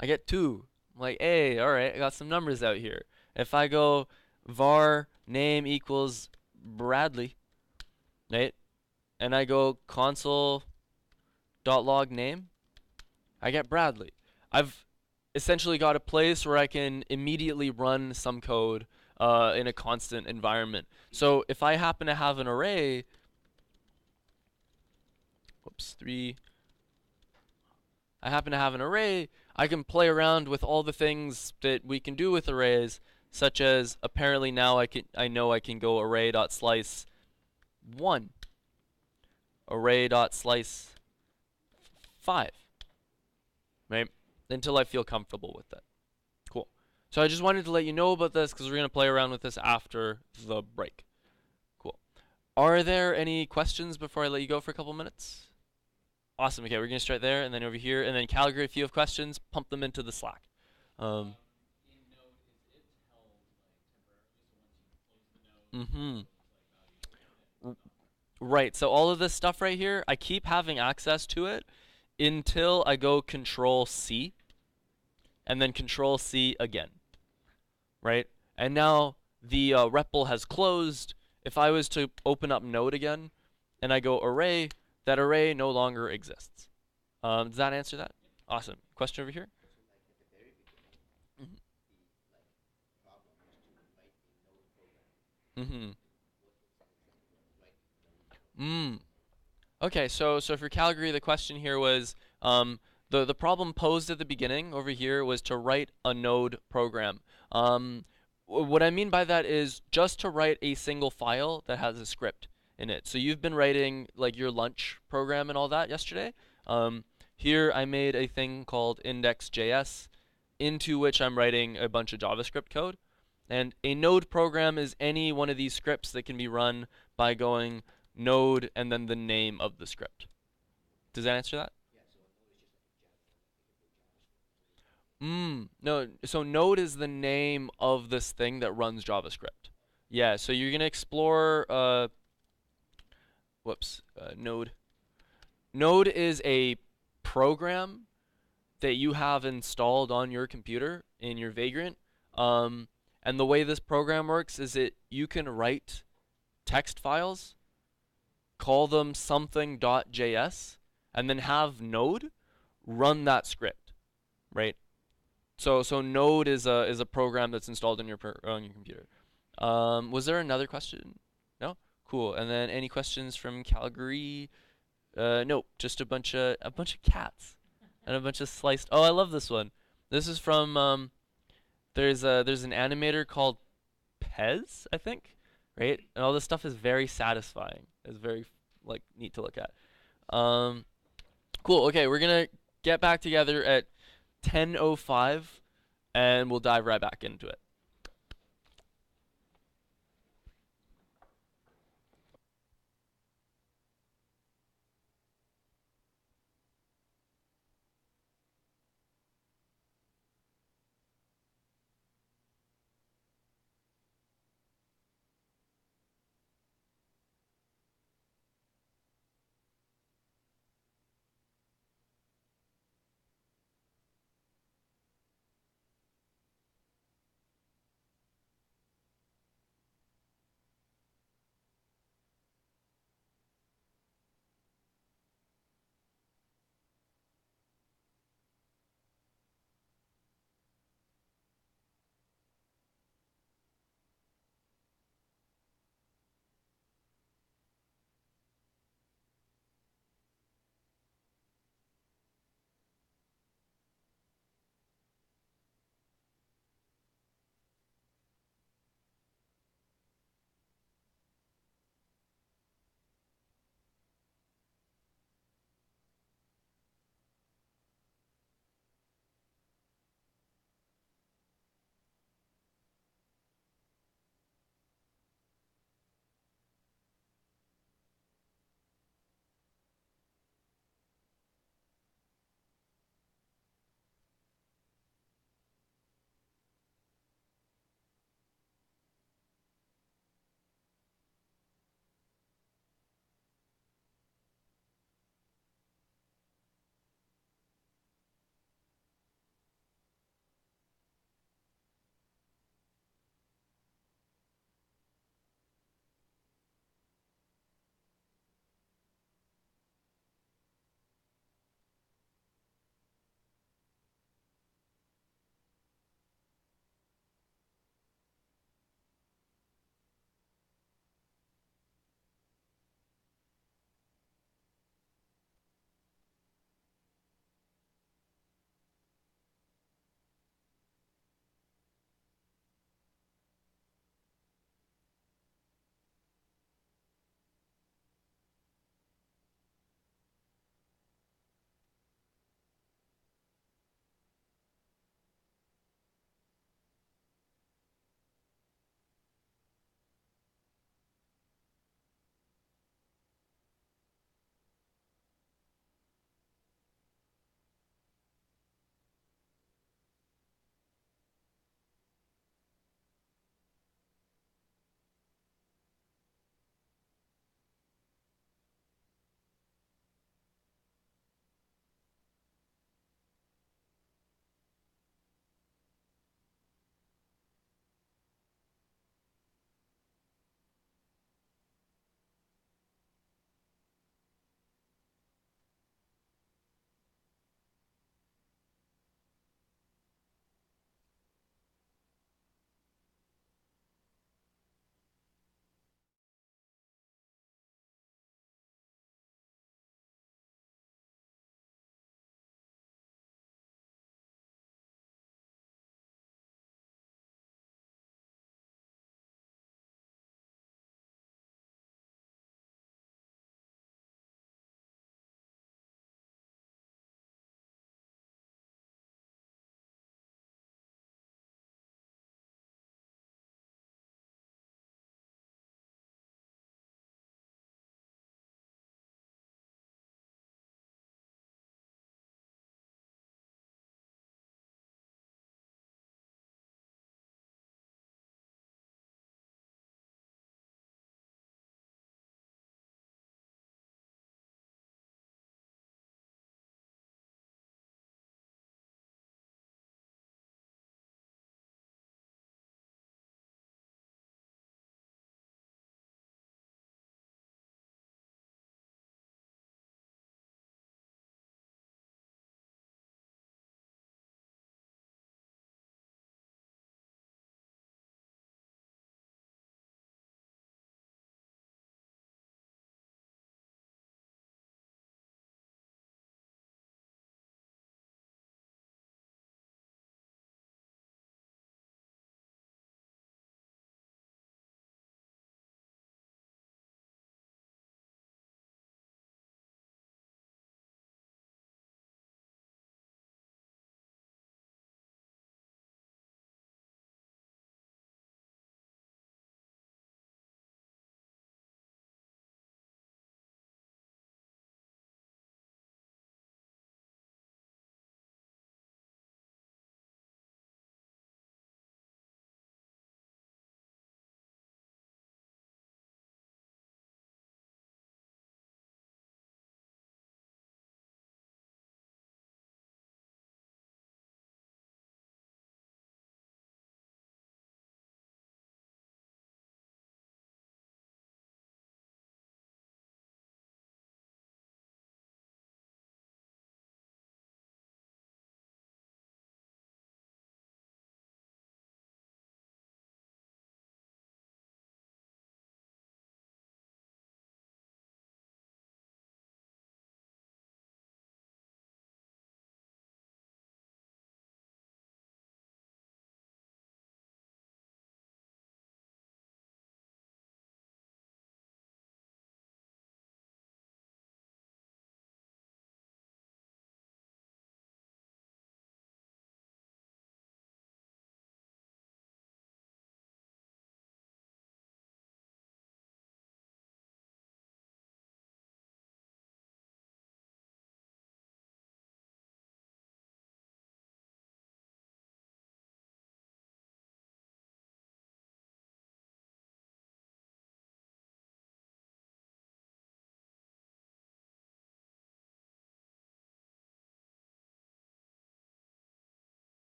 I get 2. I'm like, hey, all right, I got some numbers out here. If I go var name equals Bradley, right, and I go console.log name, I get Bradley. I've essentially got a place where I can immediately run some code in a constant environment. So if I happen to have an array, whoops, 3, I happen to have an array, I can play around with all the things that we can do with arrays, such as apparently now I know I can go array.slice 1, array.slice 5, right? Until I feel comfortable with it. Cool. So I just wanted to let you know about this because we're going to play around with this after the break. Cool. Are there any questions before I let you go for a couple minutes? Awesome. Okay, we're going to start there and then over here. And then Calgary, if you have questions, pump them into the Slack. Mm-hmm. Right. So all of this stuff right here, I keep having access to it until I go Control C and then Control C again. Right? And now the REPL has closed. If I was to open up Node again and I go array, that array no longer exists. Does that answer that? Awesome. Question over here? Mm-hmm. Mm. Okay, so for Calgary, the question here was the problem posed at the beginning over here was to write a node program. What I mean by that is just to write a single file that has a script in it. So you've been writing like your lunch program and all that yesterday. Here I made a thing called index.js into which I'm writing a bunch of JavaScript code. And a node program is any one of these scripts that can be run by going node and then the name of the script. Does that answer that? No, so node is the name of this thing that runs JavaScript. Yeah, so you're gonna explore node. Node is a program that you have installed on your computer in your Vagrant. And the way this program works is that you can write text files, call them something.js, and then have Node run that script, right? So Node is a program that's installed on your computer. Was there another question? No? Cool. And then any questions from Calgary? Nope. Just a bunch of cats and a bunch of sliced. Oh, I love this one. This is from there's an animator called Pez, I think, right? And all this stuff is very satisfying. It's very like neat to look at. Um, cool. Okay, we're gonna get back together at 10:05, and we'll dive right back into it.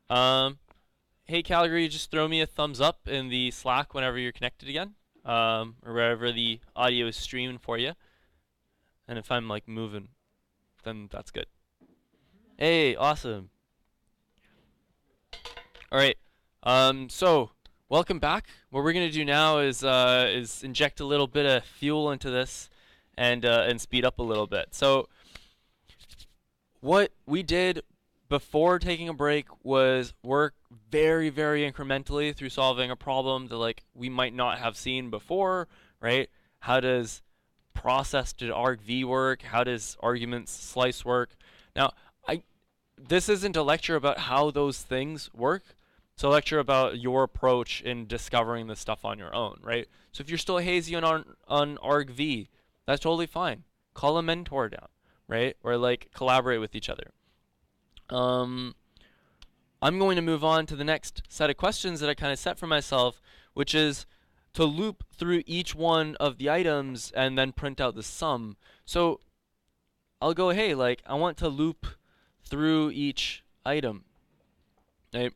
Um, hey Calgary, just throw me a thumbs up in the Slack whenever you're connected again, or wherever the audio is streaming for you. And if I'm like moving, then that's good. Hey, awesome. All right. So welcome back. What we're gonna do now is inject a little bit of fuel into this, and speed up a little bit. So what we did before taking a break was work very, very incrementally through solving a problem that like we might not have seen before, right? How does process to argv work? How does arguments slice work? Now, I this isn't a lecture about how those things work. It's a lecture about your approach in discovering this stuff on your own, right? So if you're still hazy on argv, that's totally fine. Call a mentor down, right? Or like collaborate with each other. Um, I'm going to move on to the next set of questions that I kind of set for myself, which is to loop through each one of the items and then print out the sum. So I'll go, hey, like I want to loop through each item. Right?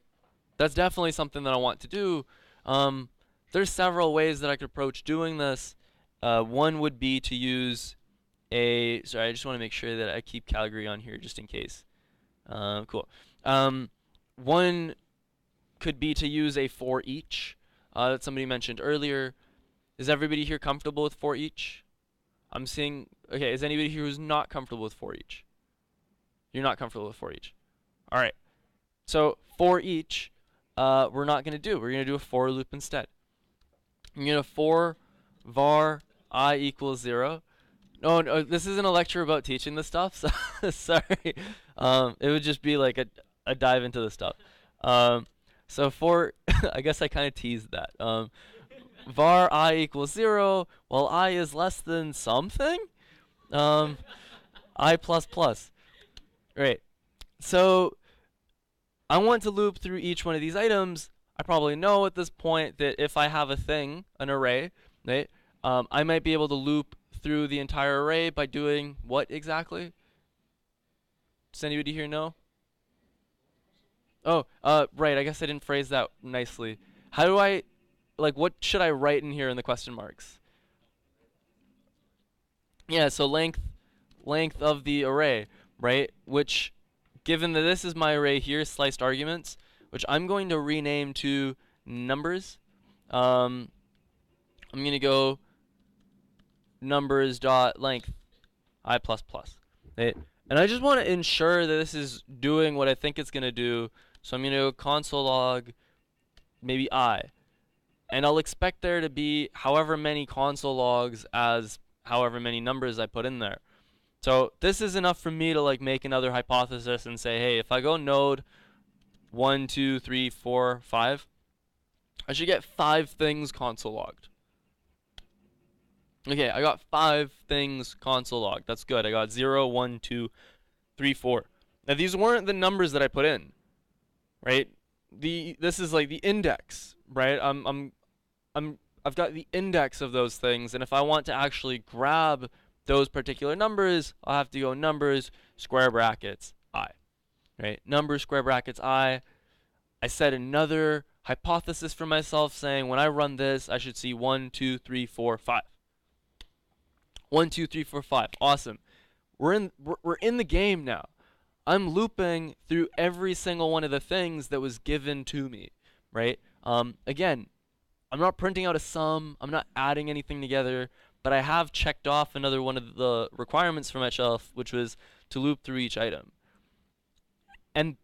That's definitely something that I want to do. There's several ways that I could approach doing this. One would be to use sorry, I just want to make sure that I keep Calgary on here just in case. Cool. One could be to use a for each that somebody mentioned earlier. Is everybody here comfortable with for each? I'm seeing, okay, is anybody here who's not comfortable with for each? You're not comfortable with for each. All right. So for each, we're not going to do. We're going to do a for loop instead. I'm going to for var I equals 0. No, this isn't a lecture about teaching this stuff. So sorry. It would just be like a dive into the stuff. So for, I guess I kind of teased that. Var I equals 0, while I is less than something. I plus plus. Right. So I want to loop through each one of these items. I probably know at this point that if I have a thing, an array, right, I might be able to loop through the entire array by doing what exactly? Does anybody here know? Oh, right. I guess I didn't phrase that nicely. How do I, like, what should I write in here in the question marks? Yeah, so length of the array, right? Which, given that this is my array here, sliced arguments, which I'm going to rename to numbers. I'm going to go numbers dot length I plus plus. Right? And I just want to ensure that this is doing what I think it's going to do. So I'm going to go console log maybe I. And I'll expect there to be however many console logs as however many numbers I put in there. So this is enough for me to like make another hypothesis and say, hey, if I go node 1, 2, 3, 4, 5, I should get 5 things console logged. Okay, I got 5 things console logged. That's good. I got 0, 1, 2, 3, 4. Now these weren't the numbers that I put in, right? This is like the index, right? I've got the index of those things, and if I want to actually grab those particular numbers, I'll have to go numbers square brackets I, right? Numbers square brackets I set another hypothesis for myself saying when I run this, I should see 1, 2, 3, 4, 5. 1, 2, 3, 4, 5. Awesome. We're in the game now. I'm looping through every single one of the things that was given to me, right? Again, I'm not printing out a sum. I'm not adding anything together, but I have checked off another one of the requirements for myself, which was to loop through each item. And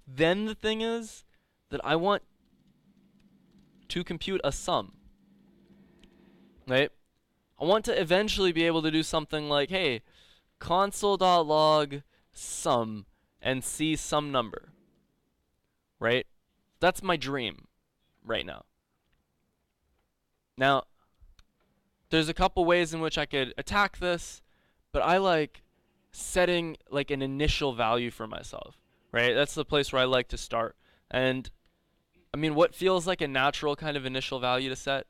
then the thing is that I want to compute a sum, right? I want to eventually be able to do something like, hey, console.log sum and see some number, right? That's my dream right now. Now, there's a couple ways in which I could attack this, but I like setting like an initial value for myself, right? That's the place where I like to start. And I mean, what feels like a natural kind of initial value to set?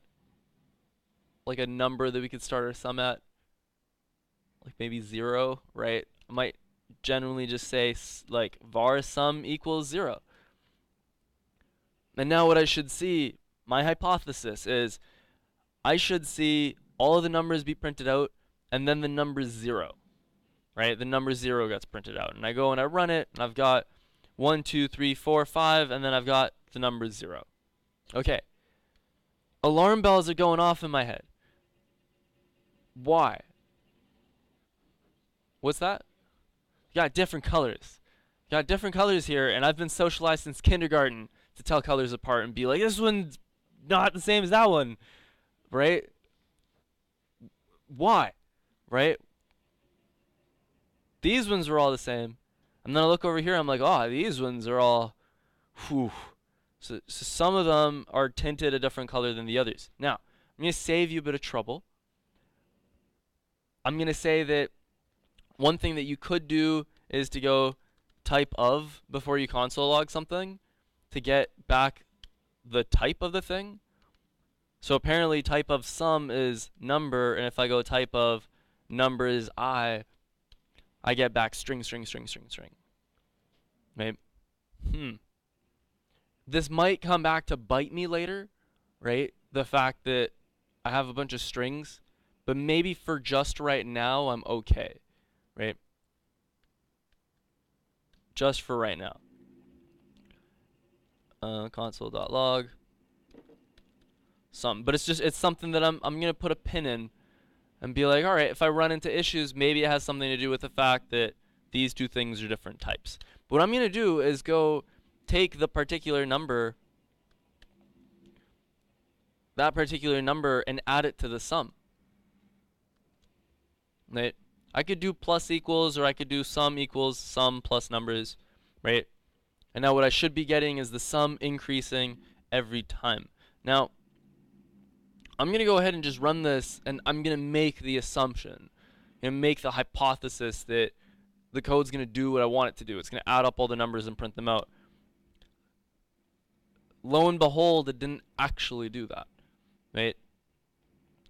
Like a number that we could start our sum at? Like maybe 0, right? I might generally just say like var sum equals 0. And now what I should see, my hypothesis is I should see all of the numbers be printed out and then the number 0, right? The number 0 gets printed out. And I go and I run it and I've got 1, 2, 3, 4, 5, and then I've got the number 0. Okay. Alarm bells are going off in my head. Why? What's that? You got different colors. You got different colors here, and I've been socialized since kindergarten to tell colors apart and be like, this one's not the same as that one, right? Why? Right? These ones were all the same. And then I look over here, I'm like, oh, these ones are all, whew. So some of them are tinted a different color than the others. Now, I'm going to save you a bit of trouble. I'm going to say that one thing that you could do is to go type of before you console log something to get back the type of the thing. So apparently type of sum is number, and if I go type of number is I get back string, string, string, string, string. Right? This might come back to bite me later, right? The fact that I have a bunch of strings, but maybe for just right now, I'm okay, right? Just for right now. Console.log. But it's something that I'm gonna put a pin in and be like, all right, if I run into issues, maybe it has something to do with the fact that these two things are different types. But what I'm gonna do is go take the particular number, that particular number, and add it to the sum. Right? I could do plus equals, or I could do sum equals sum plus numbers, right? And now what I should be getting is the sum increasing every time. Now, I'm going to go ahead and just run this, and I'm going to make the assumption, and make the hypothesis that the code's going to do what I want it to do. It's going to add up all the numbers and print them out. Lo and behold, it didn't actually do that, right?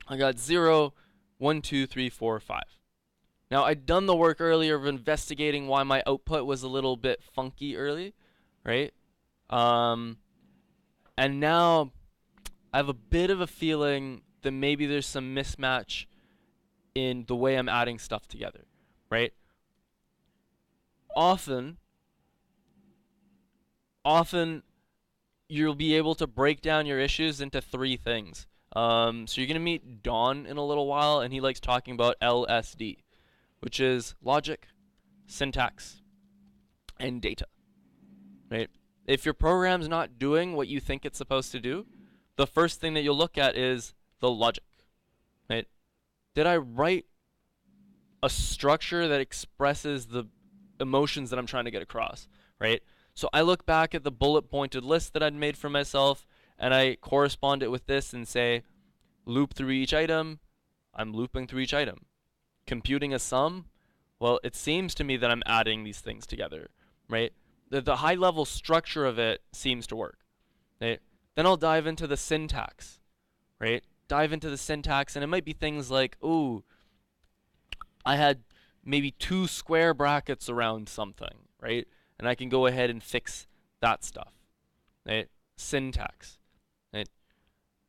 I got 0, 1, 2, 3, 4, 5. Now, I'd done the work earlier of investigating why my output was a little bit funky early, right? And now I have a bit of a feeling that maybe there's some mismatch in the way I'm adding stuff together, right? Often you'll be able to break down your issues into 3 things. So you're going to meet Don in a little while, and he likes talking about LSD, which is logic, syntax, and data, right? If your program's not doing what you think it's supposed to do, the first thing that you'll look at is the logic, right? Did I write a structure that expresses the emotions that I'm trying to get across, right? So I look back at the bullet pointed list that I'd made for myself, and I correspond it with this and say, loop through each item. I'm looping through each item. Computing a sum, well, it seems to me that I'm adding these things together, right? The high level structure of it seems to work, right? Then I'll dive into the syntax, right? Dive into the syntax, and it might be things like, ooh, I had maybe 2 square brackets around something, right? And I can go ahead and fix that stuff, right? Syntax, right?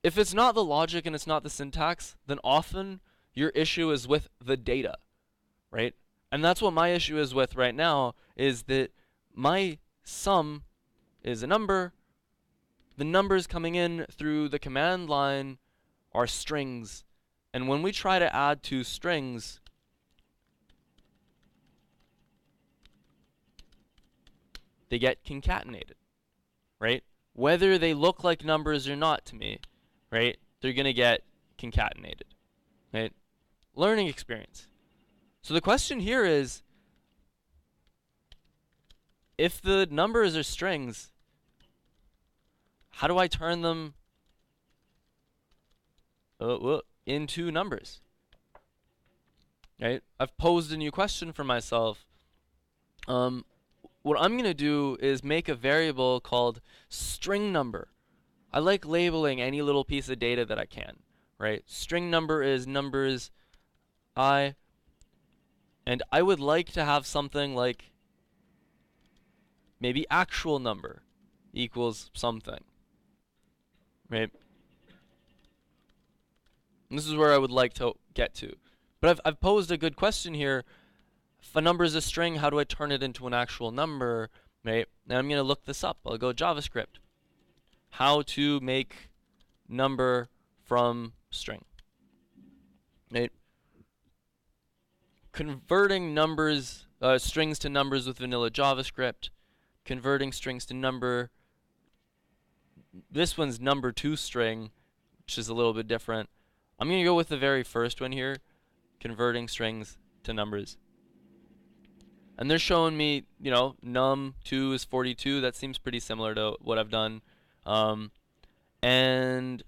If it's not the logic and it's not the syntax, then often your issue is with the data, right? And that's what my issue is with right now, is that my sum is a number. The numbers coming in through the command line are strings. And when we try to add 2 strings, they get concatenated, right? Whether they look like numbers or not to me, right? They're going to get concatenated, right? Learning experience. So the question here is, if the numbers are strings, how do I turn them into numbers? Right? I've posed a new question for myself. What I'm going to do is make a variable called string number. I like labeling any little piece of data that I can, right? String number is numbers I, and I would like to have something like maybe actual number equals something, right? And this is where I would like to get to. But I've posed a good question here. If a number is a string, how do I turn it into an actual number, right? Now I'm going to look this up. I'll go JavaScript. How to make number from string, right? Converting numbers, strings to numbers with vanilla JavaScript. Converting strings to number. This one's number to string, which is a little bit different. I'm going to go with the very first one here. Converting strings to numbers. And they're showing me, you know, num2 is 42. That seems pretty similar to what I've done. And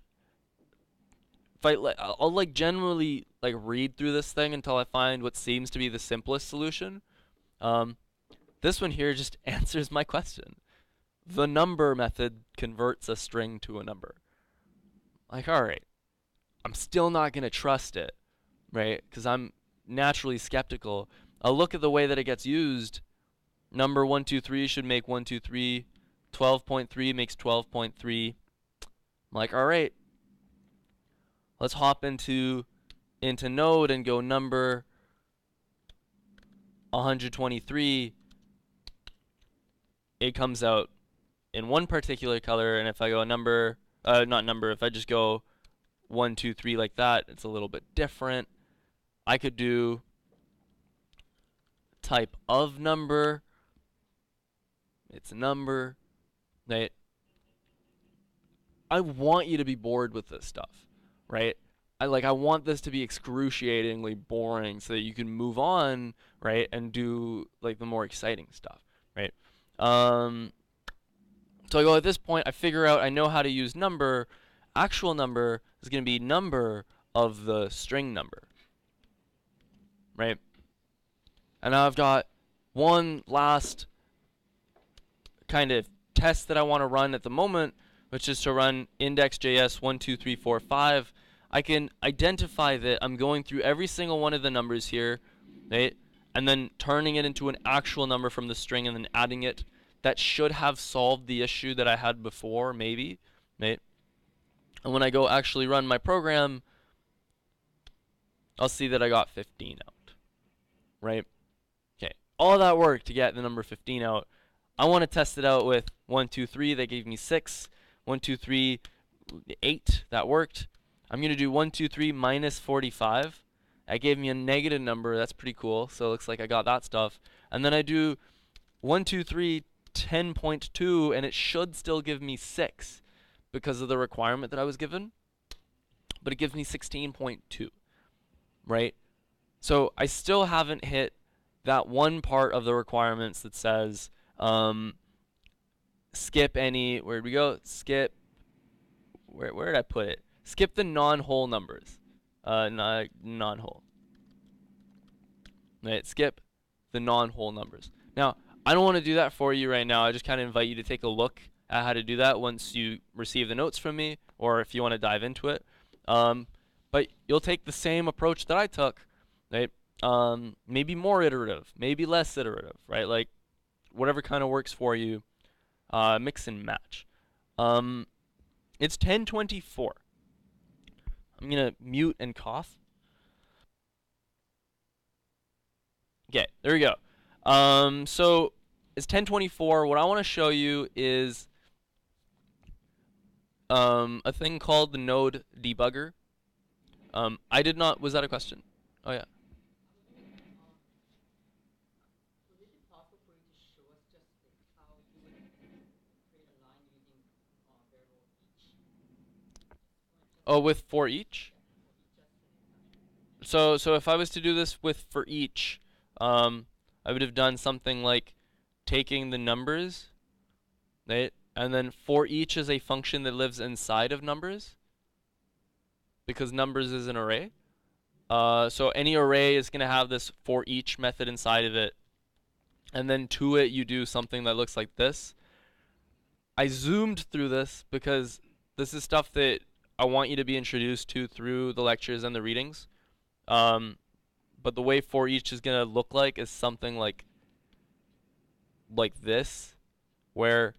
if I'll like generally like read through this thing until I find what seems to be the simplest solution. This one here just answers my question. The number method converts a string to a number. Like, all right, I'm still not going to trust it, right? Because I'm naturally skeptical. I'll look at the way that it gets used. Number 123 should make 123. 12.3 makes 12.3. I'm like, all right, let's hop into Node and go number 123. It comes out in one particular color, and if I go number, not number, if I just go 1, 2, 3 like that, it's a little bit different. I could do type of number. It's a number, right? I want you to be bored with this stuff, right? I want this to be excruciatingly boring so that you can move on, right, and do like the more exciting stuff, right? So I go at this point, I figure out I know how to use number. Actual number is going to be number of the string number, right? And now I've got one last kind of test that I want to run at the moment, which is to run index.js 1, 2, 3, 4, 5. I can identify that I'm going through every single one of the numbers here, right? And then turning it into an actual number from the string and then adding it. That should have solved the issue that I had before, maybe, right? And when I go actually run my program, I'll see that I got 15 out, right? Okay, all that work to get the number 15 out. I want to test it out with 1, 2, 3. That gave me 6. 1, 2, 3, 8. That worked. I'm going to do 1, 2, 3 minus 45. That gave me a negative number. That's pretty cool. So it looks like I got that stuff. And then I do 1, 2, 3, 10.2, and it should still give me 6 because of the requirement that I was given. But it gives me 16.2, right? So I still haven't hit that one part of the requirements that says skip any, where'd we go? Skip, where did I put it? Skip the non-whole numbers. Non-whole. Right, skip the non-whole numbers. Now, I don't want to do that for you right now. I just kind of invite you to take a look at how to do that once you receive the notes from me, or if you want to dive into it. But you'll take the same approach that I took, right? Maybe more iterative, maybe less iterative, right? Like whatever kind of works for you, mix and match. It's 10:24. I'm gonna mute and cough. Okay, there we go. So it's 10:24. What I want to show you is a thing called the node debugger. I did not. Was that a question? Oh yeah. Oh, with for each. So if I was to do this with for each, I would have done something like taking the numbers, right? And then for each is a function that lives inside of numbers because numbers is an array. So any array is going to have this for each method inside of it. And then to it, you do something that looks like this. I zoomed through this because this is stuff that I want you to be introduced to through the lectures and the readings. But the way for each is going to look like is something like this, where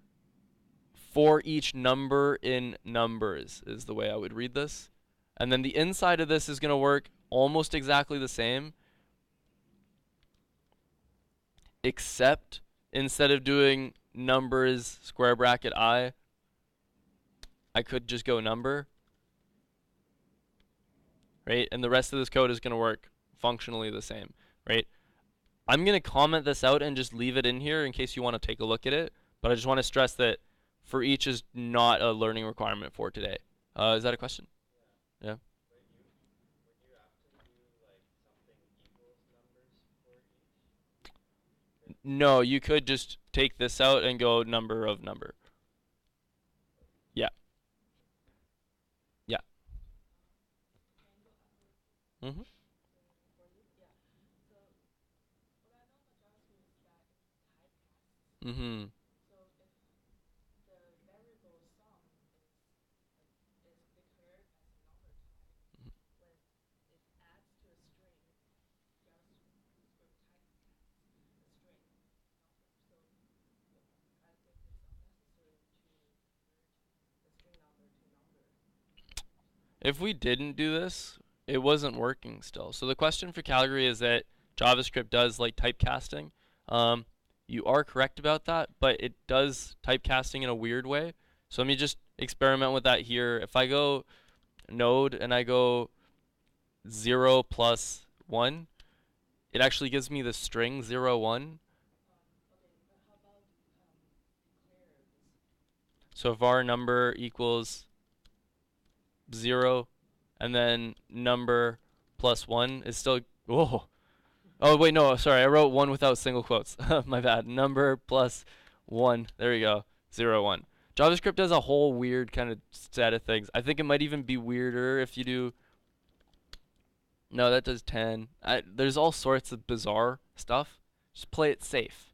for each number in numbers is the way I would read this. And then the inside of this is going to work almost exactly the same, except instead of doing numbers square bracket I could just go number, right? And the rest of this code is going to work functionally the same, right? I'm going to comment this out and just leave it in here in case you want to take a look at it, but I just want to stress that for each is not a learning requirement for today. Is that a question? Yeah. No, you could just take this out and go number of number. Yeah. Yeah. Mm-hmm. Mm-hmm. If we didn't do this, it wasn't working still. So the question for Calgary is that JavaScript does like typecasting. Um, you are correct about that, but it does typecasting in a weird way. So let me just experiment with that here. If I go node and I go 0 plus 1, it actually gives me the string 0, 1. So var number equals 0, and then number plus 1 is still, whoa. Oh, wait, no, sorry, I wrote 1 without single quotes. My bad. Number plus 1, there we go, 0, 1. JavaScript does a whole weird kind of set of things. I think it might even be weirder if you do, no, that does 10. There's all sorts of bizarre stuff. Just play it safe,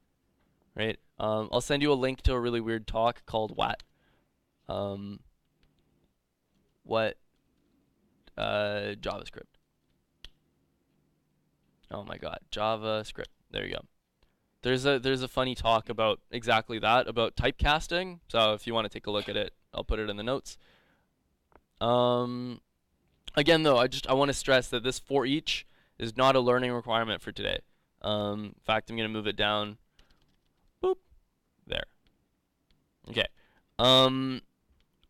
right? I'll send you a link to a really weird talk called um, what JavaScript. Oh my god, JavaScript. There you go. There's a funny talk about exactly that, about typecasting. So if you want to take a look at it, I'll put it in the notes. Again though, I want to stress that this for each is not a learning requirement for today. In fact, I'm gonna move it down. Boop. There. Okay.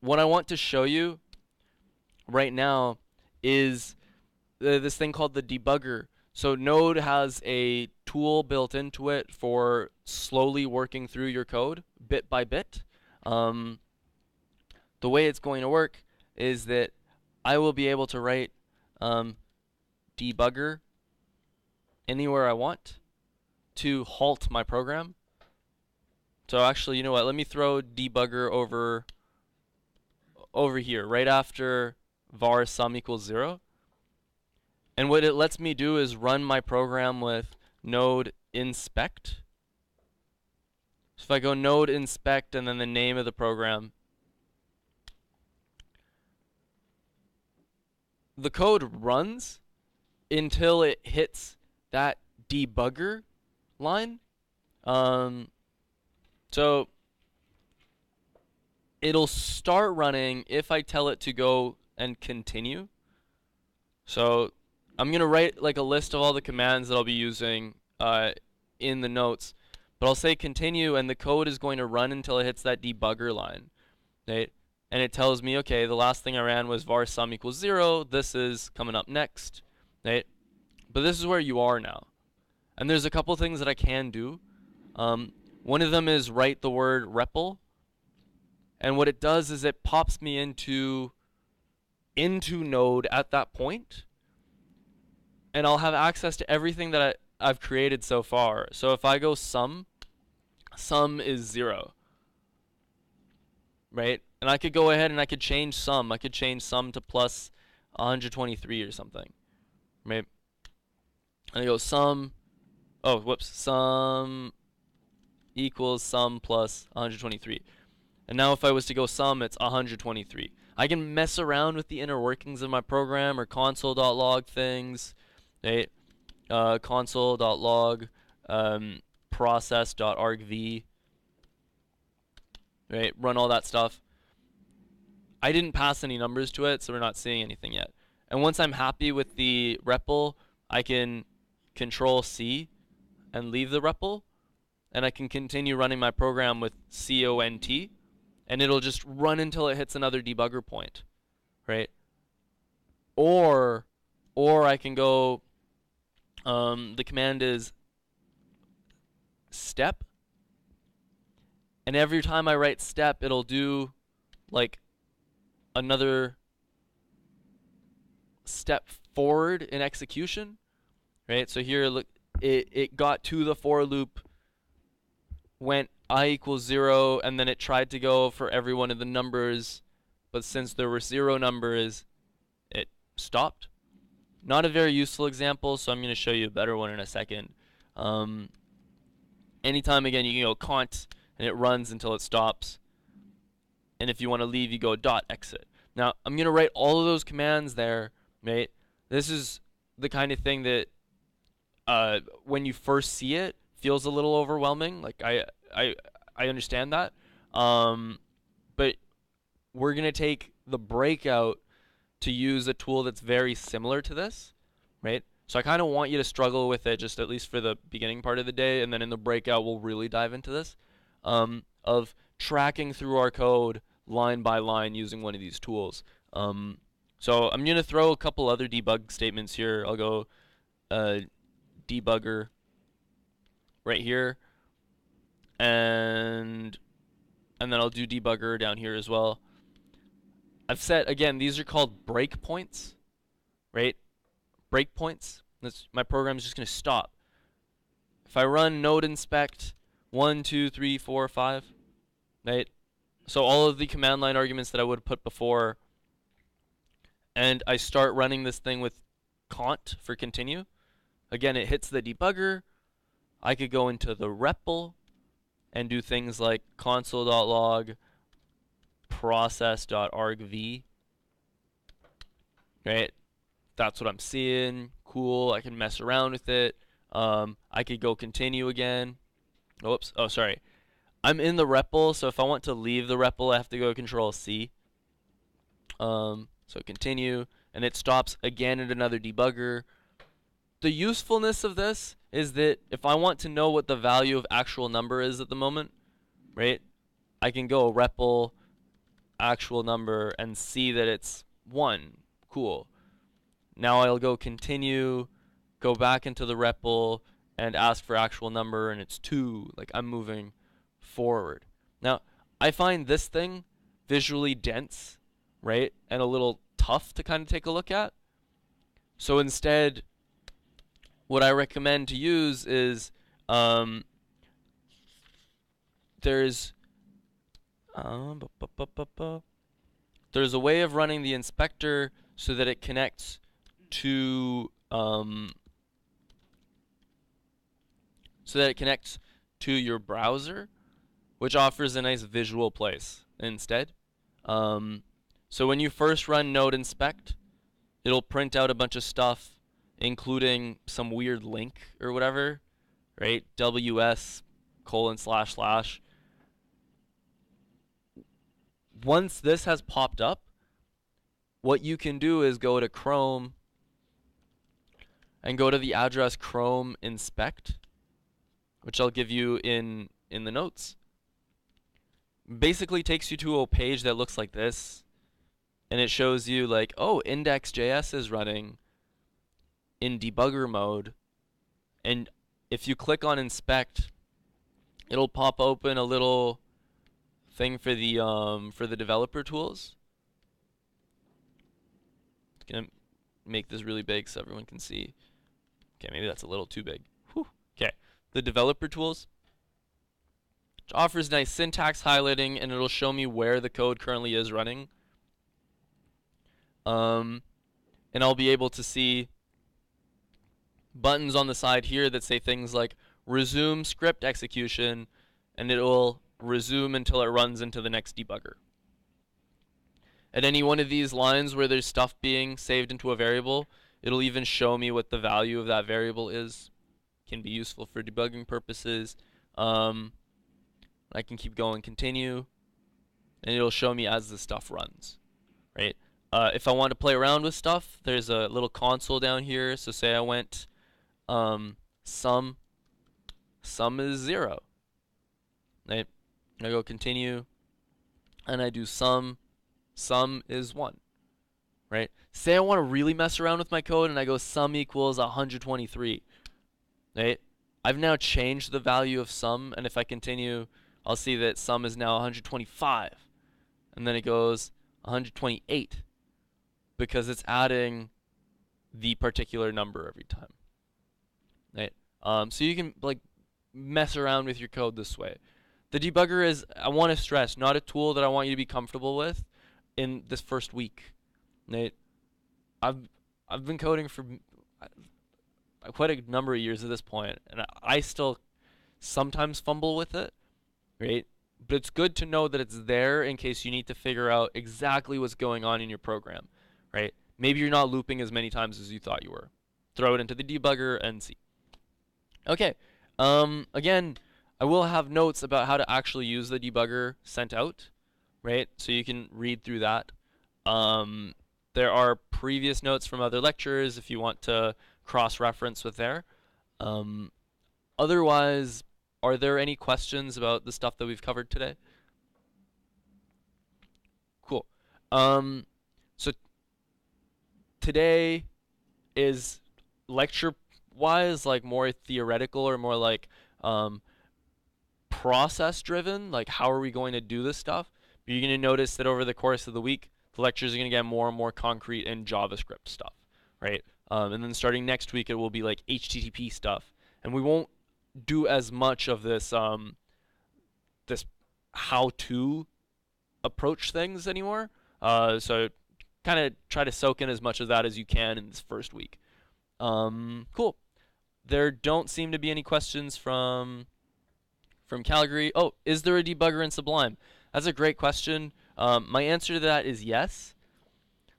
What I want to show you right now is this thing called the debugger. So Node has a tool built into it for slowly working through your code bit by bit. The way it's going to work is that I will be able to write debugger anywhere I want to halt my program. So actually, you know what? Let me throw debugger over here, right after var sum equals 0. And what it lets me do is run my program with node inspect. So if I go node inspect and then the name of the program, the code runs until it hits that debugger line. So it'll start running if I tell it to go and continue. So I'm going to write like a list of all the commands that I'll be using in the notes. But I'll say continue, and the code is going to run until it hits that debugger line. Right? And it tells me, okay, the last thing I ran was var sum equals 0. This is coming up next. Right? But this is where you are now. And there's a couple things that I can do. One of them is write the word REPL. And what it does is it pops me into Node at that point. And I'll have access to everything that I've created so far. So if I go sum is 0. Right? And I could go ahead and I could change sum. I could change sum to plus 123 or something. Right? And I go sum equals sum plus 123. And now if I was to go sum, it's 123. I can mess around with the inner workings of my program or console.log things. Right? Console.log process.argv. right? Run all that stuff. I didn't pass any numbers to it, so we're not seeing anything yet. And once I'm happy with the REPL, I can Control C and leave the REPL, and I can continue running my program with CONT, and it'll just run until it hits another debugger point, right? Or I can go, the command is step, and every time I write step, it'll do like another step forward in execution, right? So here, look, it got to the for loop, went I equals 0, and then it tried to go for every one of the numbers, but since there were 0 numbers, it stopped. Not a very useful example, so I'm going to show you a better one in a second. Anytime, again, you can go cont, and it runs until it stops. And if you want to leave, you go dot exit. Now, I'm going to write all of those commands there, right? This is the kind of thing that when you first see it, feels a little overwhelming. Like, I understand that. But we're going to take the breakout to use a tool that's very similar to this, right? So I kind of want you to struggle with it just at least for the beginning part of the day, and then in the breakout we'll really dive into this, of tracking through our code line by line using one of these tools. So I'm going to throw a couple other debug statements here. I'll go debugger right here, and then I'll do debugger down here as well. I've set, again, these are called breakpoints, right? Breakpoints. My program is just going to stop. If I run node inspect 1, 2, 3, 4, 5, right? So all of the command line arguments that I would have put before, and I start running this thing with cont for continue. Again, it hits the debugger. I could go into the REPL and do things like console.log process.argv, right? That's what I'm seeing. Cool. I can mess around with it. I could go continue again. Oops. Oh, sorry. I'm in the REPL, so if I want to leave the REPL, I have to go Control C. So continue, and it stops again at another debugger. The usefulness of this is that if I want to know what the value of actual number is at the moment, right, I can go REPL actual number and see that it's 1. Cool. Now I'll go continue, go back into the REPL, and ask for actual number, and it's 2. Like, I'm moving forward. Now, I find this thing visually dense, right, and a little tough to kind of take a look at. So instead, what I recommend to use is there's a way of running the inspector so that it connects to your browser, which offers a nice visual place instead. So when you first run node inspect, it'll print out a bunch of stuff, including some weird link or whatever, right? ws:// Once this has popped up, what you can do is go to Chrome and go to the address Chrome inspect, which I'll give you in the notes. Basically takes you to a page that looks like this, and it shows you like, oh, index.js is running in debugger mode, and if you click on inspect, it'll pop open a little thing for the developer tools. It's gonna make this really big so everyone can see. Okay, maybe that's a little too big. Whew. Okay, the developer tools, which offers nice syntax highlighting, and it'll show me where the code currently is running. And I'll be able to see buttons on the side here that say things like resume script execution, and it will resume until it runs into the next debugger. At any one of these lines where there's stuff being saved into a variable, it'll even show me what the value of that variable is. Can be useful for debugging purposes. I can keep going, continue. and it'll show me as the stuff runs, right? If I want to play around with stuff, there's a little console down here. So say I went sum is 0, right? I go continue, and I do sum is 1, right? Say I want to really mess around with my code, and I go sum equals 123, right? I've now changed the value of sum, and if I continue, I'll see that sum is now 125, and then it goes 128, because it's adding the particular number every time, right? So you can like mess around with your code this way. The debugger is, I want to stress, not a tool that I want you to be comfortable with in this first week, right? I've been coding for quite a number of years at this point, and I still sometimes fumble with it, right? But it's good to know that it's there in case you need to figure out exactly what's going on in your program, right? Maybe you're not looping as many times as you thought you were. Throw it into the debugger and see. Okay. Again, I will have notes about how to actually use the debugger sent out, right? So you can read through that. There are previous notes from other lectures if you want to cross-reference with there. Otherwise, are there any questions about the stuff that we've covered today? Cool. So today is lecture-wise like more theoretical or more like process-driven, like how are we going to do this stuff? But you're going to notice that over the course of the week, the lectures are going to get more and more concrete in JavaScript stuff, right? And then starting next week, it will be like HTTP stuff, and we won't do as much of this this how-to approach things anymore. So kind of try to soak in as much of that as you can in this first week. Cool. There don't seem to be any questions from Calgary. Oh, is there a debugger in Sublime? That's a great question. My answer to that is yes.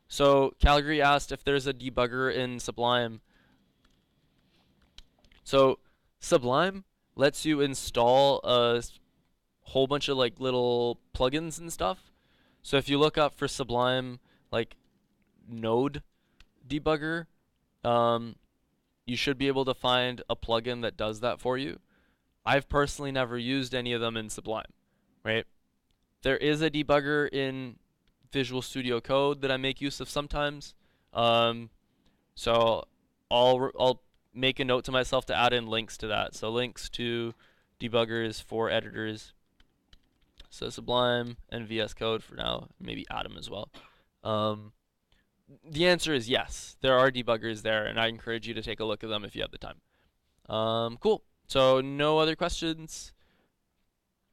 So Calgary asked if there's a debugger in Sublime. So Sublime lets you install a whole bunch of like little plugins and stuff. So if you look up for Sublime like node debugger, you should be able to find a plugin that does that for you. I've personally never used any of them in Sublime, right? There is a debugger in Visual Studio Code that I make use of sometimes. So I'll make a note to myself to add in links to that. So links to debuggers for editors. So Sublime and VS Code for now, maybe Atom as well. The answer is yes. There are debuggers there, and I encourage you to take a look at them if you have the time. Cool. So no other questions?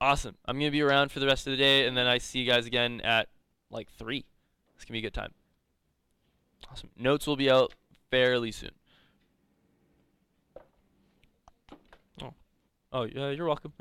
Awesome. I'm going to be around for the rest of the day, and then I see you guys again at like 3. It's going to be a good time. Awesome. Notes will be out fairly soon. Oh, yeah, you're welcome.